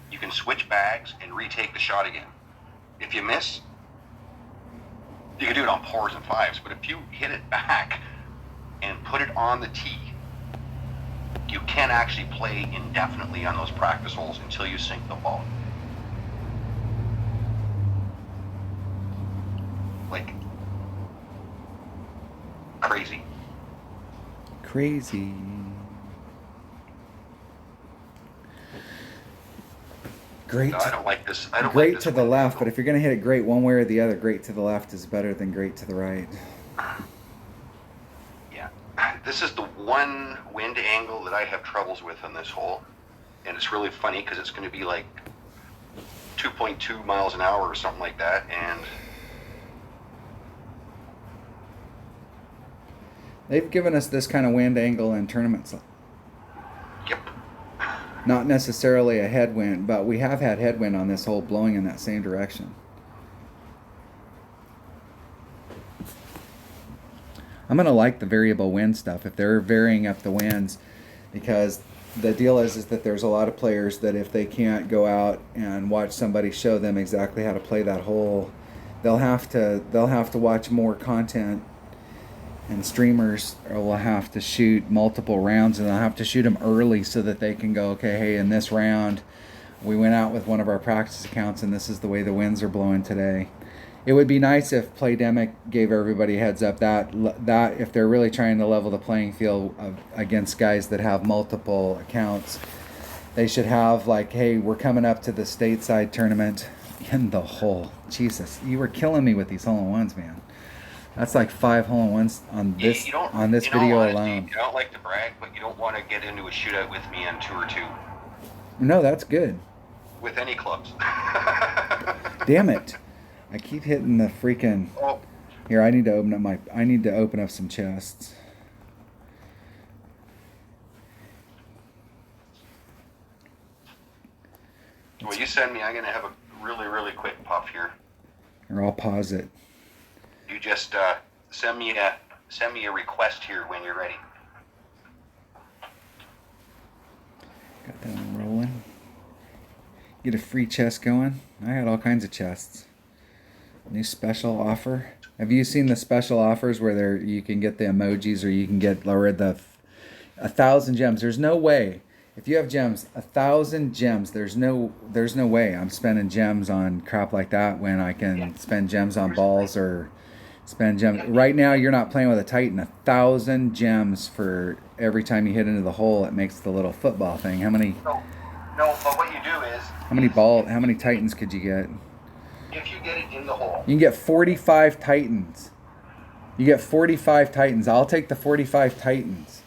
You can switch bags and retake the shot again. If you miss, you can do it on 4s and 5s, but if you hit it back and put it on the tee, you can actually play indefinitely on those practice holes until you sink the ball. Like, crazy. Crazy. Great. No, I don't like this. I don't great like this to the left, but if you're going to hit it great one way or the other, great to the left is better than great to the right. Yeah. This is the one wind angle that I have troubles with on this hole. And it's really funny because it's going to be like 2.2 miles an hour or something like that. And they've given us this kind of wind angle in tournaments. yep. Not necessarily a headwind, but we have had headwind on this hole blowing in that same direction. I'm going to like the variable wind stuff if they're varying up the winds, because the deal is that there's a lot of players that if they can't go out and watch somebody show them exactly how to play that hole, they'll have to watch more content, and streamers will have to shoot multiple rounds, and they'll have to shoot them early so that they can go, okay, hey, in this round we went out with one of our practice accounts and this is the way the winds are blowing today. It would be nice if Playdemic gave everybody a heads up that if they're really trying to level the playing field against guys that have multiple accounts, they should have like, hey, we're coming up to the stateside tournament in the hole. Jesus, you were killing me with these hole-in-ones, man. That's like 5 hole-in-ones on this video alone. You don't like to brag, but you don't want to get into a shootout with me on Tour 2. No, that's good. With any clubs. Damn it. I keep hitting the freaking... Oh. Here, I need to open up some chests. Well, you send me, I'm going to have a really, really quick puff here. Or I'll pause it. You just send me a request here when you're ready. Got that one rolling. Get a free chest going. I had all kinds of chests. New special offer. Have you seen the special offers where you can get the emojis, or you can get the 1,000 gems? There's no way. If you have gems, 1,000 gems, there's no way I'm spending gems on crap like that when I can spend gems on balls or spend gems. Right now, you're not playing with a Titan. 1,000 gems for every time you hit into the hole. It makes the little football thing. How many? No, but what you do is... How many Titans could you get? If you get it in the hole. You can get 45 Titans. You get 45 Titans. I'll take the 45 Titans.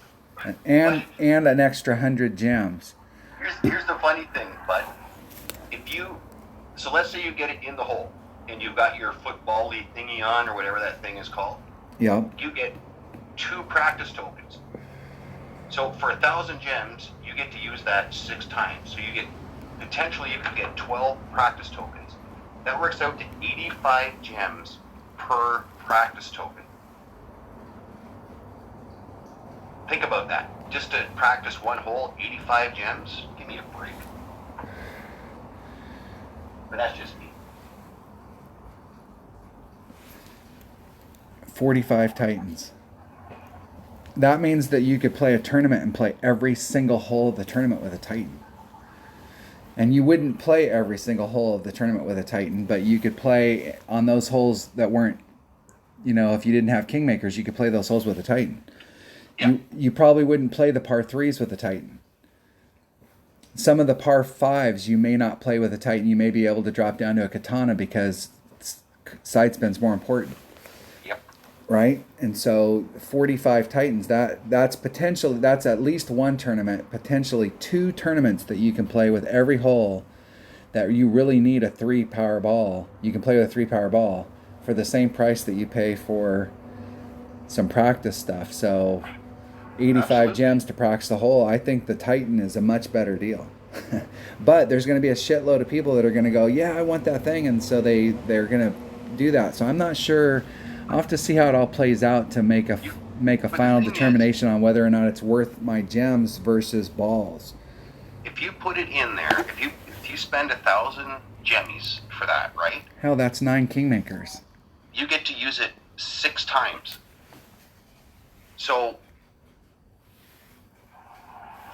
And an extra 100 gems. Here's the funny thing, bud. So let's say you get it in the hole, and you've got your football league thingy on, or whatever that thing is called. Yeah. You get 2 practice tokens. So for 1,000 gems, you get to use that 6 times. So you can get 12 practice tokens. That works out to 85 gems per practice token. Think about that. Just to practice one hole, 85 gems? Give me a break. But that's just me. 45 Titans. That means that you could play a tournament and play every single hole of the tournament with a Titan. And you wouldn't play every single hole of the tournament with a Titan, but you could play on those holes that weren't, if you didn't have Kingmakers, you could play those holes with a Titan. Yeah. You probably wouldn't play the par 3s with a Titan. Some of the par 5s you may not play with a Titan. You may be able to drop down to a Katana because side spin's more important. Yep. Right? And so 45 Titans, that's at least one tournament, potentially 2 tournaments that you can play with every hole that you really need a 3 power ball. You can play with a 3 power ball for the same price that you pay for some practice stuff. So 85 Absolutely. Gems to practice the hole. I think the Titan is a much better deal. But there's going to be a shitload of people that are going to go, yeah, I want that thing. And so they're going to do that. So I'm not sure. I'll have to see how it all plays out to make a final determination on whether or not it's worth my gems versus balls. If you put it in there, if you spend 1,000 gemmies for that, right? Hell, that's 9 Kingmakers. You get to use it 6 times. So,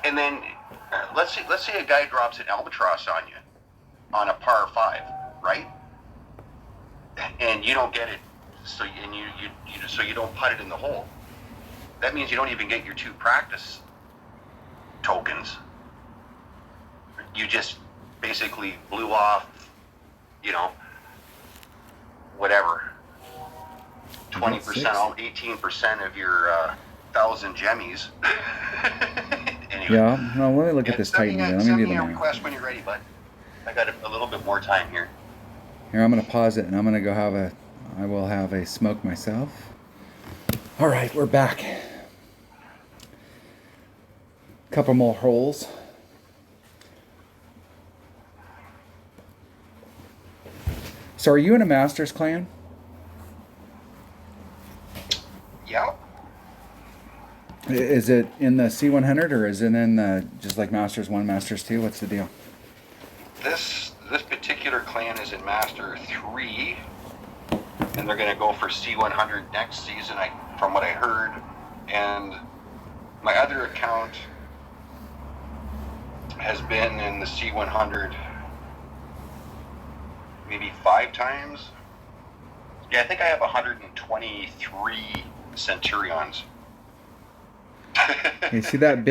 and then let's say a guy drops an albatross on you on a par 5, right? And you don't get it. So you don't put it in the hole. That means you don't even get your 2 practice tokens. You just basically blew off, whatever, 20%, 18% of your 1,000 gemmies. Anyway. Yeah. No, let me look at this Titan. Let me send do me the a math. request when you're ready, bud. I got a little bit more time here. Here, I'm going to pause it, and I'm going to go I will have a smoke myself. All right, we're back. Couple more holes. So are you in a Masters clan? Yeah. Is it in the C100 or is it in the just like Masters 1, Masters 2? What's the deal? This particular clan is in Master 3, and they're going to go for C100 next season, from what I heard. And my other account has been in the C100 maybe 5 times. Yeah, I think I have 123 Centurions. You see that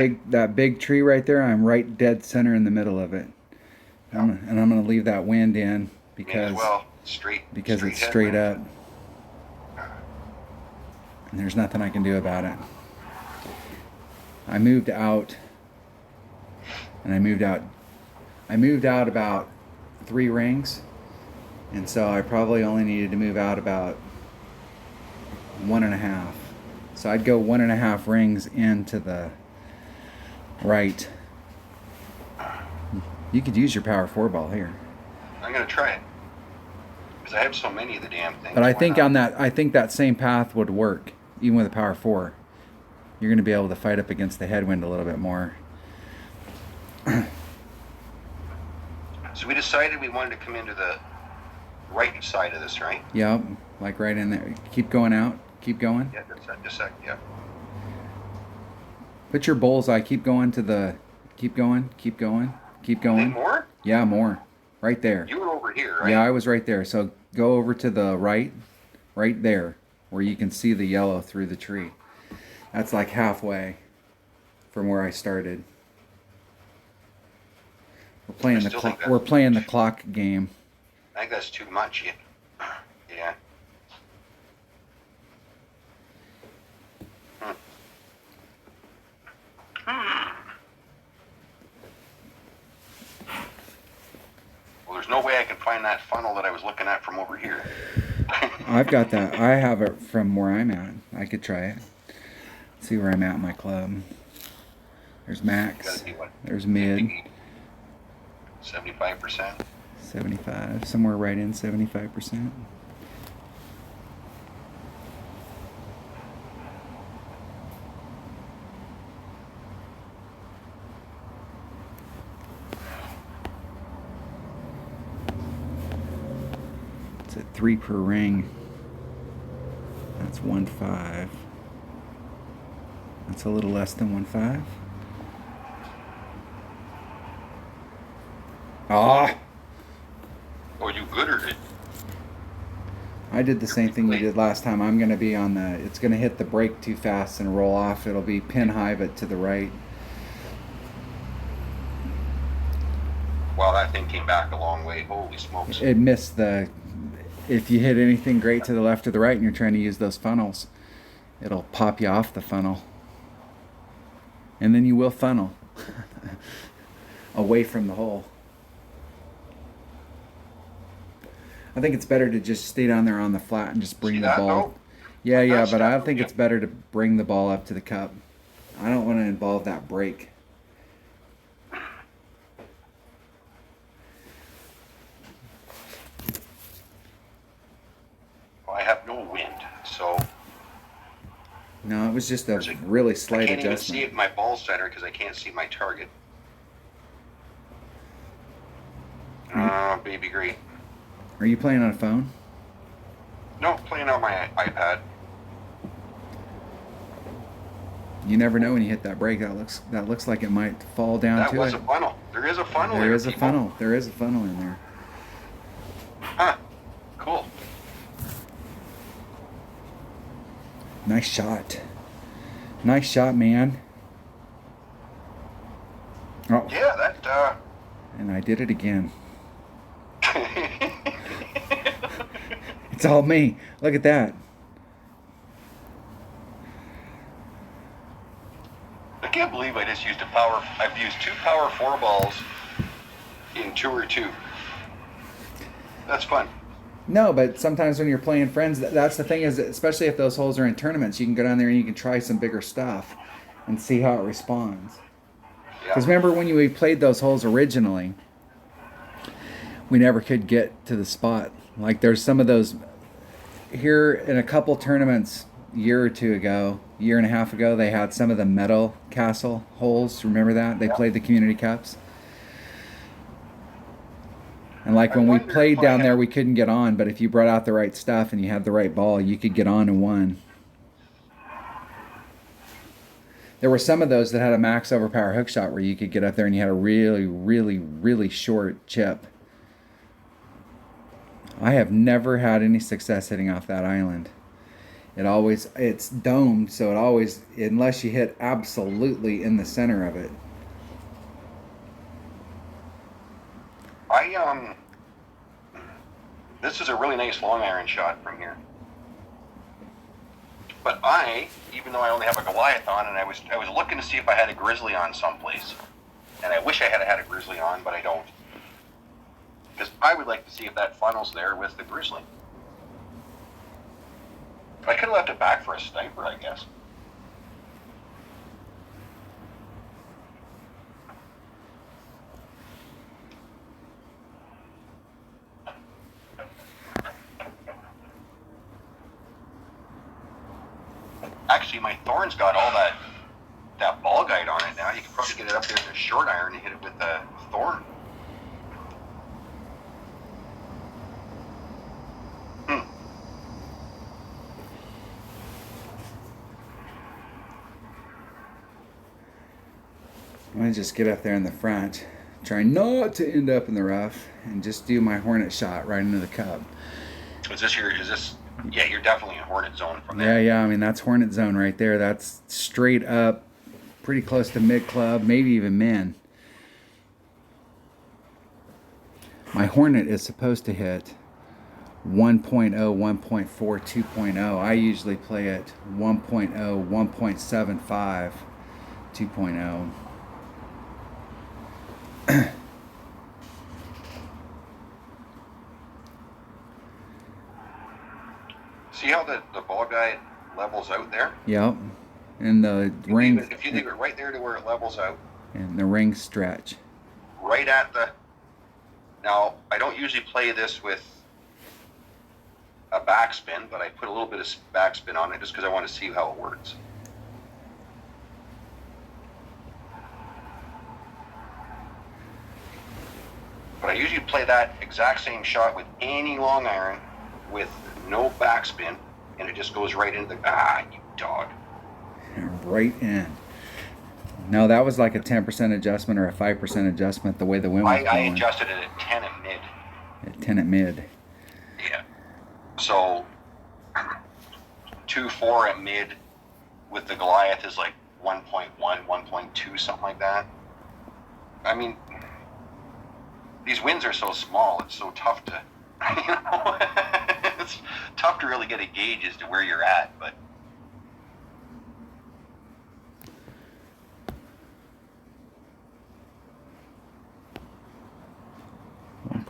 big tree right there? I'm right dead center in the middle of it. And I'm going to leave that wind in because it's straight up. And there's nothing I can do about it. I moved out about 3 rings, and so I probably only needed to move out about 1.5. So I'd go 1.5 rings into the right. You could use your power 4 ball here. I'm gonna try it because I have so many of the damn things. But I think that same path would work even with a power 4. You're going to be able to fight up against the headwind a little bit more. So we decided we wanted to come into the right side of this, right? Yep, like right in there. Keep going out. Keep going. Yeah, just a sec. Yeah. Put your bullseye. Keep going to the. Keep going. Keep going. Keep going. More? Yeah, more. Right there. You were over here, right? Yeah, I was right there. So go over to the right there, where you can see the yellow through the tree. That's like halfway from where I started. We're playing the clock game. I think that's too much. Yeah. Well, there's no way I can find that funnel that I was looking at from over here. I've got that. I have it from where I'm at. I could try it. See where I'm at in my club. There's max. There's mid. 75%. 75. Somewhere right in 75%. It's at 3 per ring. That's 1.5. That's a little less than 1.5. Ah! Oh, you goodered it. I did the same thing you did last time. I'm going to be on the... It's going to hit the brake too fast and roll off. It'll be pin high, but to the right. Wow, that thing came back a long way. Holy smokes. It missed the... If you hit anything great to the left or the right and you're trying to use those funnels, it'll pop you off the funnel. And then you will funnel away from the hole. I think it's better to just stay down there on the flat and just bring the ball. No? Yeah, but I think it's better to bring the ball up to the cup. I don't want to involve that break. Well, I have no wind, so... No, it was just a really slight adjustment. I can't even see my ball center because I can't see my target. Baby great. Are you playing on a phone? No, playing on my iPad. You never know when you hit that break. That looks like it might fall down to it. That was a funnel. There is a funnel. There is a funnel. There is a funnel in there. Huh. Cool. Nice shot. Nice shot, man. Oh. Yeah, that. And I did it again. It's all me. Look at that. I can't believe I just used I've used 2 power 4 balls in Tour 2. That's fun. No, but sometimes when you're playing friends, that's the thing is, especially if those holes are in tournaments, you can go down there and you can try some bigger stuff and see how it responds. Because remember when we played those holes originally, we never could get to the spot. Like there's some of those here in a couple tournaments year or two ago, year and a half ago, they had some of the metal castle holes. Remember that? They Yeah. played the community cups. And like I when we wonder played if I down there, have. we couldn't get on, but if you brought out the right stuff and you had the right ball, you could get on and won. There were some of those that had a max overpower hook shot where you could get up there and you had a really, really, really short chip. I have never had any success hitting off that island. It's domed, so it always, unless you hit absolutely in the center of it. This is a really nice long iron shot from here. But even though I only have a Goliath on, and I was looking to see if I had a Grizzly on someplace, and I wish I had a Grizzly on, but I don't, because I would like to see if that funnels there with the Grizzly. I could have left it back for a sniper, I guess. Actually, my Thorn's got all that ball guide on it now. You can probably get it up there in a short iron and hit it with a Thorn. I'm going to just get up there in the front, try not to end up in the rough, and just do my Hornet shot right into the cup. Yeah, you're definitely in Hornet zone from there. Yeah, I mean, that's Hornet zone right there. That's straight up, pretty close to mid club, maybe even min. My Hornet is supposed to hit 1.0, 1.4, 2.0. I usually play it 1.0, 1.75, 2.0. See how the ball guide levels out there? Yep. And the ring. If you leave it right there to where it levels out. And the ring stretch. Right at the. Now, I don't usually play this with a backspin, but I put a little bit of backspin on it just because I want to see how it works. But I usually play that exact same shot with any long iron with no backspin, and it just goes right into the, you dog. Right in. No, that was like a 10% adjustment or a 5% adjustment the way the wind was I adjusted it at 10 at mid. At 10 at mid. Yeah. So 2.4 at mid with the Goliath is like 1.1, 1.2, something like that. I mean, these winds are so small, it's so tough to, it's tough to really get a gauge as to where you're at, but.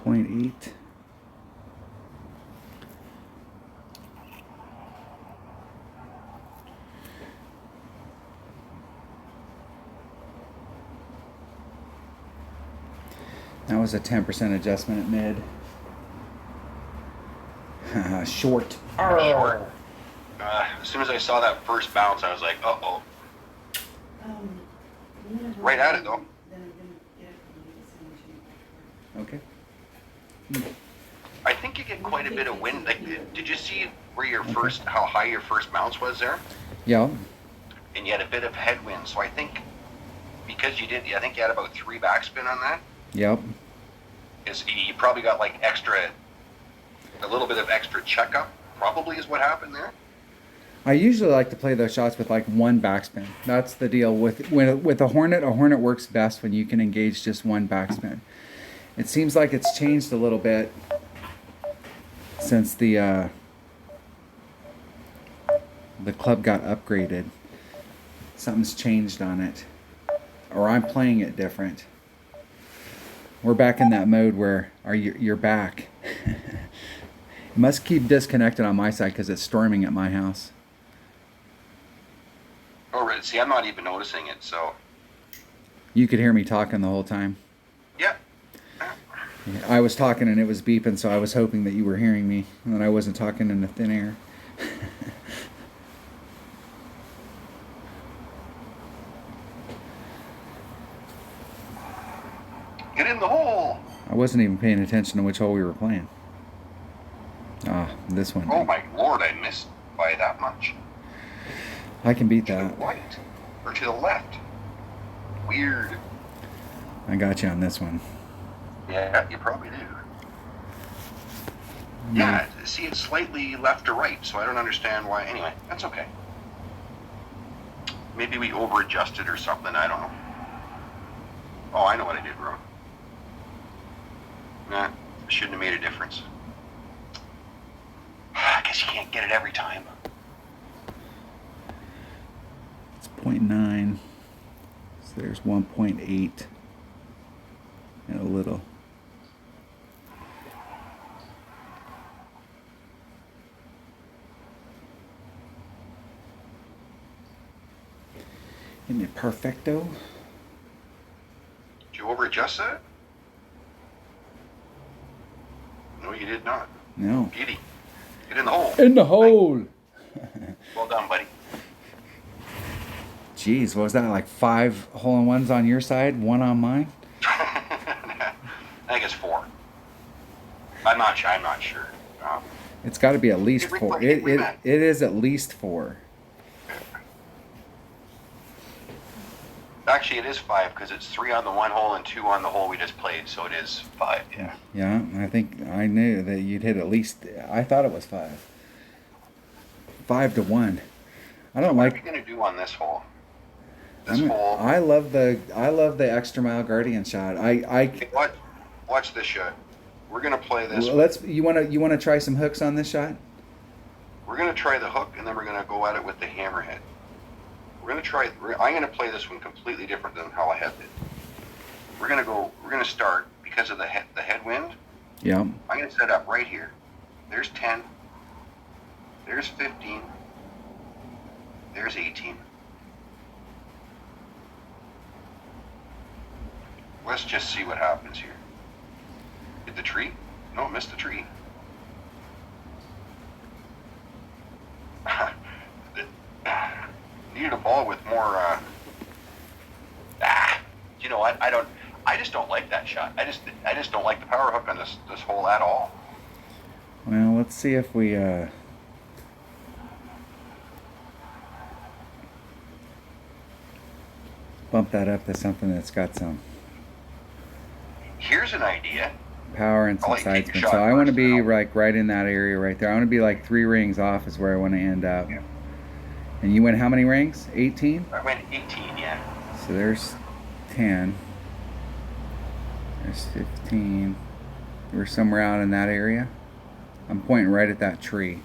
.8. That was a 10% adjustment at mid. Short. Short. As soon as I saw that first bounce, I was like, uh-oh. Right at it, though. Okay. I think you get quite a bit of wind. Like, did you see where how high your first bounce was there? Yeah. And you had a bit of headwind. So I think because I think you had about 3 backspin on that. Yep. You probably got like a little bit of extra checkup. Probably is what happened there. I usually like to play those shots with like 1 backspin. That's the deal with a Hornet. A Hornet works best when you can engage just 1 backspin. It seems like it's changed a little bit since the club got upgraded. Something's changed on it, or I'm playing it different. We're back in that mode where you're back. It must keep disconnected on my side because it's storming at my house. Oh, right. See, I'm not even noticing it. So you could hear me talking the whole time. yeah. I was talking and it was beeping, so I was hoping that you were hearing me and that I wasn't talking in the thin air. Get in the hole. I wasn't even paying attention to which hole we were playing. Ah, this one. Oh my lord, I missed by that much. I can beat To the that. right or to the left. Weird. I got you on this one. Yeah, you probably do. Yeah, see, it's slightly left to right, so I don't understand why. Anyway, that's okay. Maybe we over-adjusted or something, I don't know. Oh, I know what I did wrong. Nah, shouldn't have made a difference. I guess you can't get it every time. It's 0.9. So there's 1.8 and a little. Isn't it perfecto? Did you over-adjust that? No, you did not. No. Giddy. Get in the hole. In the hole! Well done, buddy. Jeez, what was that, like 5 hole-in-ones on your side, 1 on mine? I think it's 4. I'm not sure. It's got to be at least 4. It is at least 4. Actually, it is 5 because it's 3 on the one hole and 2 on the hole we just played, so it is 5. Yeah. Yeah, I think I knew that you'd hit at least. I thought it was 5. 5 to 1. I don't What are like. we gonna do on this hole? This hole. I love the extra mile guardian shot. Hey, watch this shot. We're gonna play this. Let's. You wanna try some hooks on this shot? We're gonna try the hook, and then we're gonna go at it with the hammerhead. I'm gonna play this one completely different than how I had it. We're gonna start because of the headwind. Yeah. I'm gonna set up right here. There's 10. There's 15. There's 18. Let's just see what happens here. Hit the tree? No, missed the tree. Needed a ball with more. You know what? I just don't like that shot. I just don't like the power hook on this hole at all. Well, let's see if we. Bump that up to something that's got some Here's an idea. power and some I'll let you take side your spin. So shot I want to first, be then I'll- like right in that area right there. I want to be like 3 rings off is where I want to end up. Yeah. And you went how many rings? 18? I went 18, yeah. So there's 10. There's 15. We're somewhere out in that area. I'm pointing right at that tree.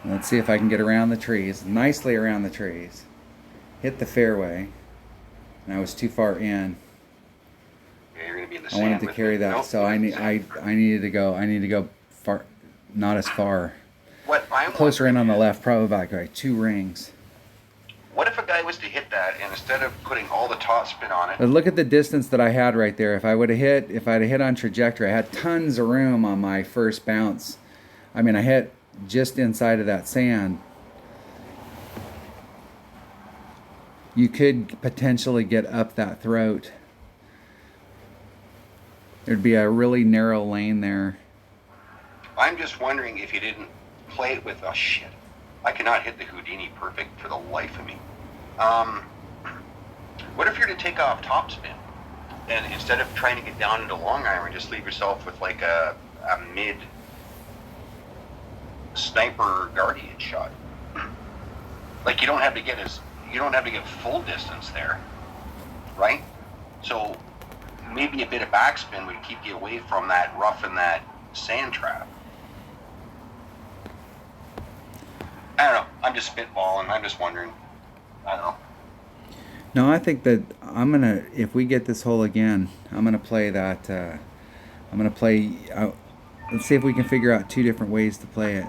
Let's see if I can get around the trees, nicely around the trees. Hit the fairway. And I was too far in. Yeah, you're gonna be in the I sand wanted to with carry me. that, Nope, so I needed to go far, not as far. What I'm Closer in on the wondering left, probably about like 2 rings. is, what if a guy was to hit that and instead of putting all the top spin on it, But look at the distance that I had right there. If I'd have hit on trajectory, I had tons of room on my first bounce. I mean, I hit just inside of that sand. You could potentially get up that throat. There'd be a really narrow lane there. I'm just wondering if you didn't play it with, oh shit, I cannot hit the Houdini perfect for the life of me. What if you're to take off topspin and instead of trying to get down into long iron, just leave yourself with like a mid sniper guardian shot? Like you don't have to get full distance there, right? So maybe a bit of backspin would keep you away from that rough and that sand trap. I don't know. I'm just spitballing. I'm just wondering. I don't know. No, I think that if we get this hole again, I'm gonna play that. I'm gonna play. Let's see if we can figure out 2 different ways to play it.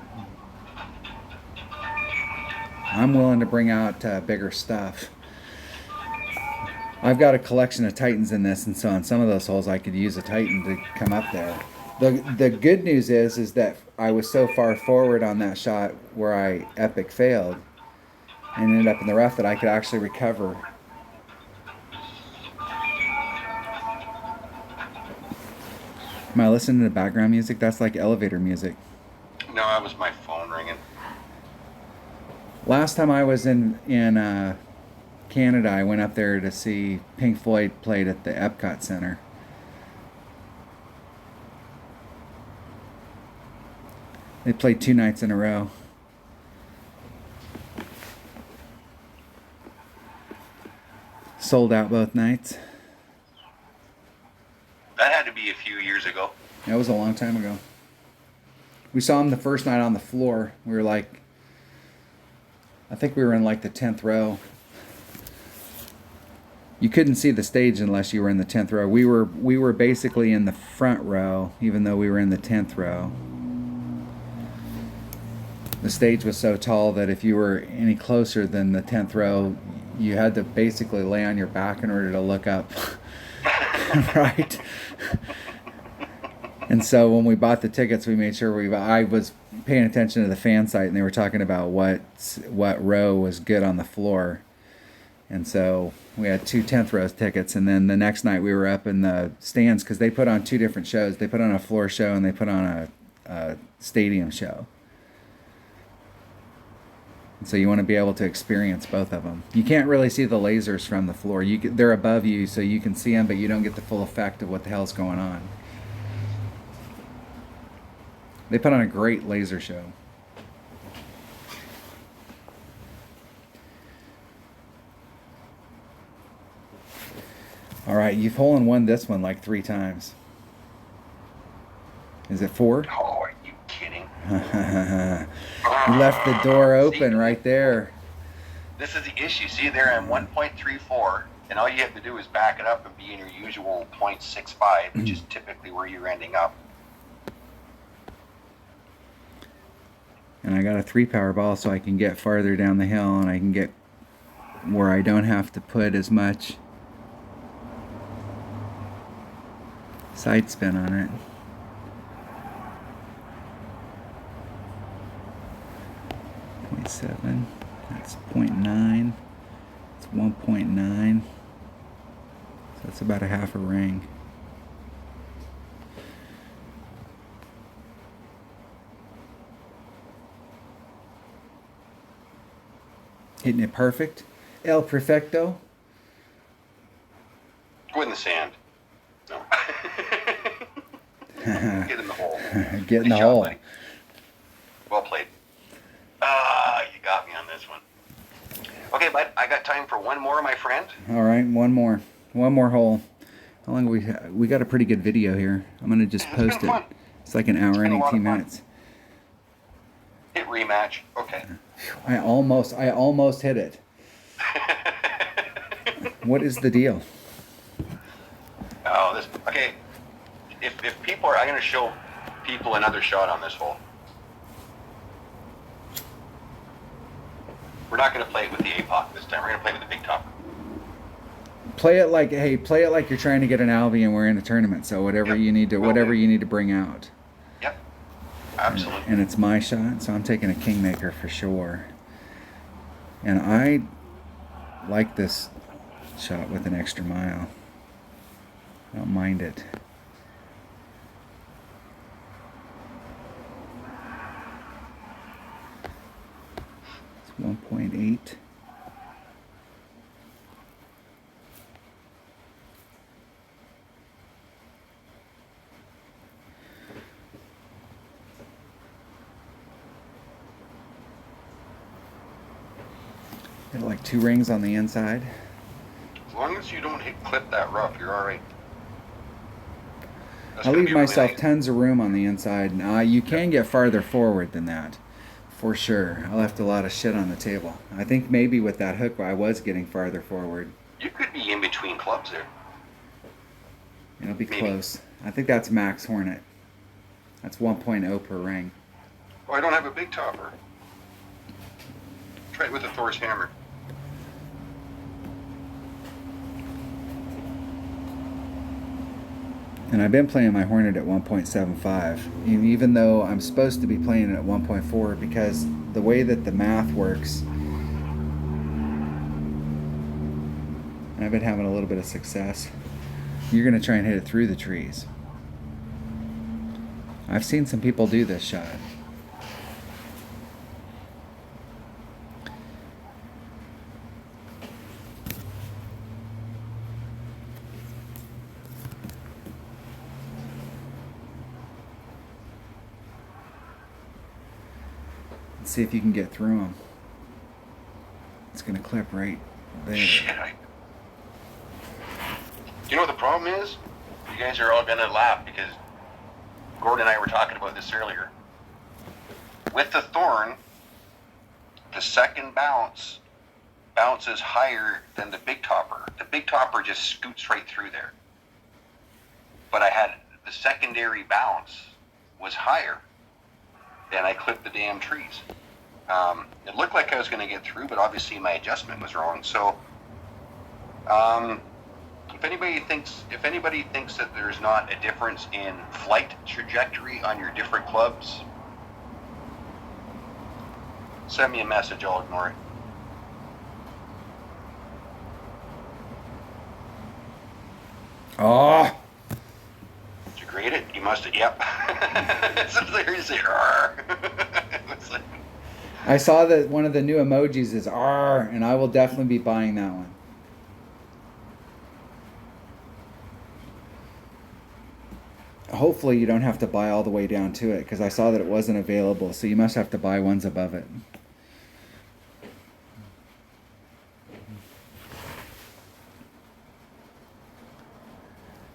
I'm willing to bring out bigger stuff. I've got a collection of Titans in this, and so on some of those holes I could use a Titan to come up there. The good news is that I was so far forward on that shot where I epic failed and ended up in the rough that I could actually recover. Am I listening to background music? That's like elevator music. No, that was my phone ringing. Last time I was in Canada, I went up there to see Pink Floyd played at the Epcot Center. They played 2 nights in a row. Sold out both nights. That had to be a few years ago. That was a long time ago. We saw him the first night on the floor. We were like, I think we were in like the 10th row. You couldn't see the stage unless you were in the 10th row. We were basically in the front row, even though we were in the 10th row. The stage was so tall that if you were any closer than the 10th row, you had to basically lay on your back in order to look up. Right? And so when we bought the tickets, we made sure I was paying attention to the fan site, and they were talking about what row was good on the floor. And so we had 2 10th row tickets, and then the next night we were up in the stands because they put on 2 different shows. They put on a floor show and they put on a stadium show. And so you want to be able to experience both of them. You can't really see the lasers from the floor. They're above you, so you can see them, but you don't get the full effect of what the hell's going on. They put on a great laser show. All right, you've hole-in-one this one like 3 times. Is it 4? Oh, are you kidding? You left the door open right there. This is the issue. See, there I'm 1.34, and all you have to do is back it up and be in your usual 0.65, which is typically where you're ending up. And I got a 3 power ball so I can get farther down the hill, and I can get where I don't have to put as much side spin on it. .7, that's 0.9, it's 1.9, so that's about a half a ring. Hitting it perfect. El Perfecto. Go in the sand. No. Get in the hole. Get in the hole. Buddy. Well played. You got me on this one. Okay, bud, I got time for one more, my friend. All right, one more hole. How long we got a pretty good video here. I'm gonna just post it. Fun. It's like an hour and 18 minutes. Hit rematch. Okay. I almost hit it. What is the deal? Oh, this. Okay. If people are, I'm gonna show people another shot on this hole. We're not gonna play it with the APOC this time. We're gonna play with the big top. Play it like you're trying to get an Albie and we're in a tournament. So whatever you need to bring out. Yep. Absolutely. And it's my shot, so I'm taking a Kingmaker for sure. And I like this shot with an extra mile. I don't mind it. It's 1.8. Got like 2 rings on the inside. As long as you don't clip that rough, you're all right. I leave myself tons of room on the inside. You can get farther forward than that, for sure. I left a lot of shit on the table. I think maybe with that hook I was getting farther forward. You could be in between clubs there. It'll be close. I think that's max Hornet. That's 1.0 per ring. Oh, I don't have a big topper. try it with a Thor's hammer. And I've been playing my Hornet at 1.75, even though I'm supposed to be playing it at 1.4 because the way that the math works, I've been having a little bit of success. You're going to try and hit it through the trees. I've seen some people do this shot. Let's see if you can get through them. It's going to clip right there. Shit. You know what the problem is? You guys are all gonna laugh because Gordon and I were talking about this earlier. With the Thorn, the second bounces higher than the big topper. The big topper just scoots right through there. But I had the secondary bounce was higher, and I clipped the damn trees. It looked like I was going to get through, but obviously my adjustment was wrong. So, if anybody thinks that there's not a difference in flight trajectory on your different clubs, send me a message. I'll ignore it. Oh! Did you grade it? You must have. Yep. So there's the it's like, I saw that one of the new emojis is R, and I will definitely be buying that one. Hopefully you don't have to buy all the way down to it, because I saw that it wasn't available, so you must have to buy ones above it.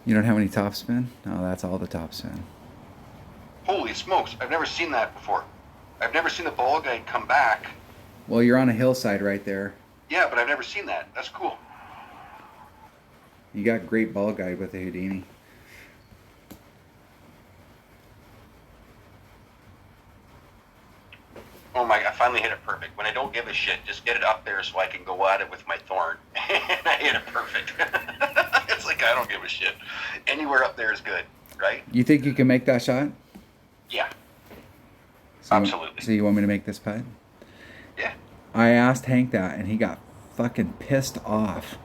You don't have any top spin? No, that's all the top spin. holy smokes! I've never seen that before. I've never seen the ball guide come back. Well, you're on a hillside right there. Yeah, but I've never seen that. That's cool. You got great ball guide with the Houdini. Oh my, I finally hit it perfect. When I don't give a shit, just get it up there so I can go at it with my Thorn. And I hit it perfect. It's like I don't give a shit. Anywhere up there is good, right? You think you can make that shot? Yeah. So, Absolutely. So you want me to make this putt? Yeah. I asked Hank that, and he got fucking pissed off.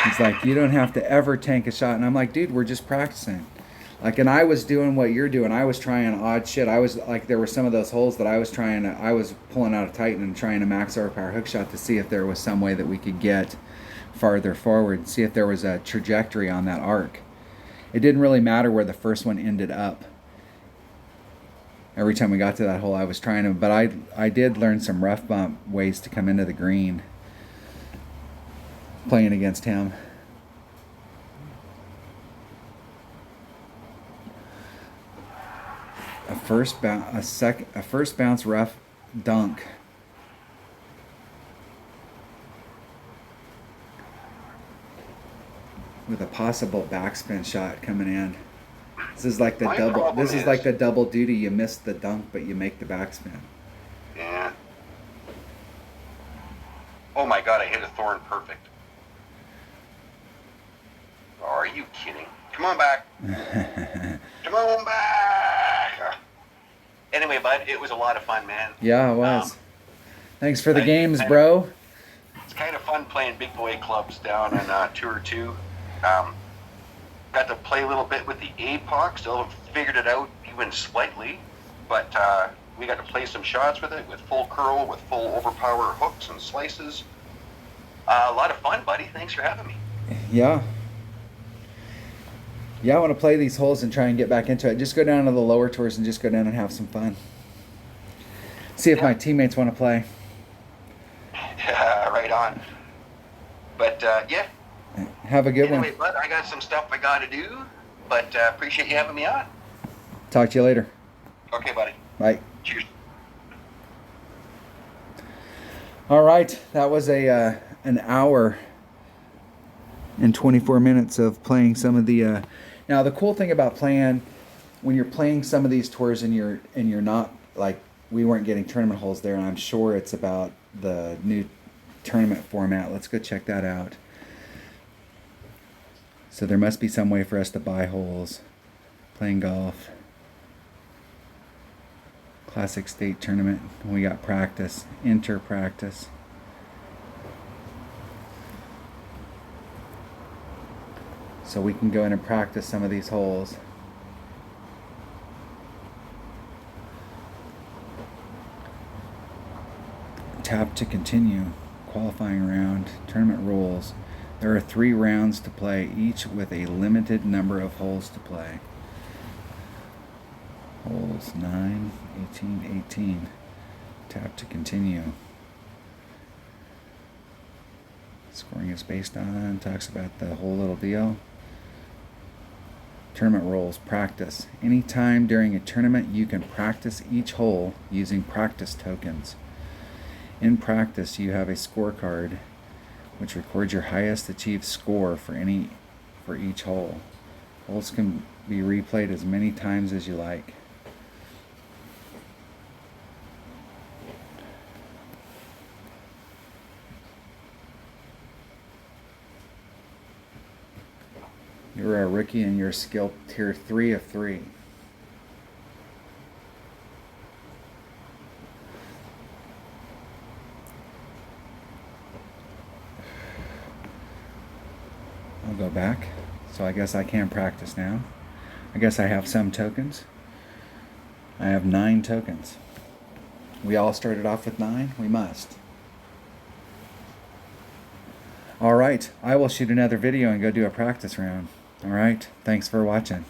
He's like, you don't have to ever tank a shot. And I'm like, dude, we're just practicing. Like, and I was doing what you're doing. I was trying odd shit. I was like, there were some of those holes that I was pulling out of Titan and trying to max horsepower hook shot to see if there was some way that we could get farther forward, see if there was a trajectory on that arc. It didn't really matter where the first one ended up. Every time we got to that hole, I was trying to, but I did learn some rough bump ways to come into the green playing against him. A first bounce rough dunk. With a possible backspin shot coming in. This is like the double. This is like the double duty. You miss the dunk, but you make the backspin. Yeah. Oh my god, I hit a Thorn perfect. Are you kidding? Come on back. Come on back. Anyway, bud, it was a lot of fun, man. Yeah, it was. Thanks for the games, bro. It's kind of fun playing big boy clubs down on Tour 2. Got to play a little bit with the APOC, still haven't figured it out even slightly, but we got to play some shots with it, with full curl, with full overpower hooks and slices. A lot of fun, buddy. Thanks for having me. Yeah. Yeah, I want to play these holes and try and get back into it. Just go down to the lower tours and just go down and have some fun. See if my teammates want to play. Yeah, right on. But, yeah. Have a good one. Anyway, bud, I got some stuff I got to do, but appreciate you having me on. Talk to you later. Okay, buddy. Bye. Cheers. All right, that was an hour and 24 minutes of playing some of the. Now the cool thing about playing when you're playing some of these tours and you're not like we weren't getting tournament holes there, and I'm sure it's about the new tournament format. Let's go check that out. So there must be some way for us to buy holes. Playing golf. Classic State Tournament. We got practice. Enter practice. So we can go in and practice some of these holes. Tap to continue. Qualifying round. Tournament rules. There are 3 rounds to play, each with a limited number of holes to play. Holes 9, 18, 18. Tap to continue. Scoring is based on, talks about the whole little deal. Tournament rules, practice. Anytime during a tournament, you can practice each hole using practice tokens. In practice, you have a scorecard which records your highest achieved score for each hole. Holes can be replayed as many times as you like. You're a rookie and you're skill tier 3 of 3. I'll go back. So I guess I can practice now. I guess I have some tokens. I have 9 tokens. We all started off with 9? We must. Alright, I will shoot another video and go do a practice round. Alright, thanks for watching.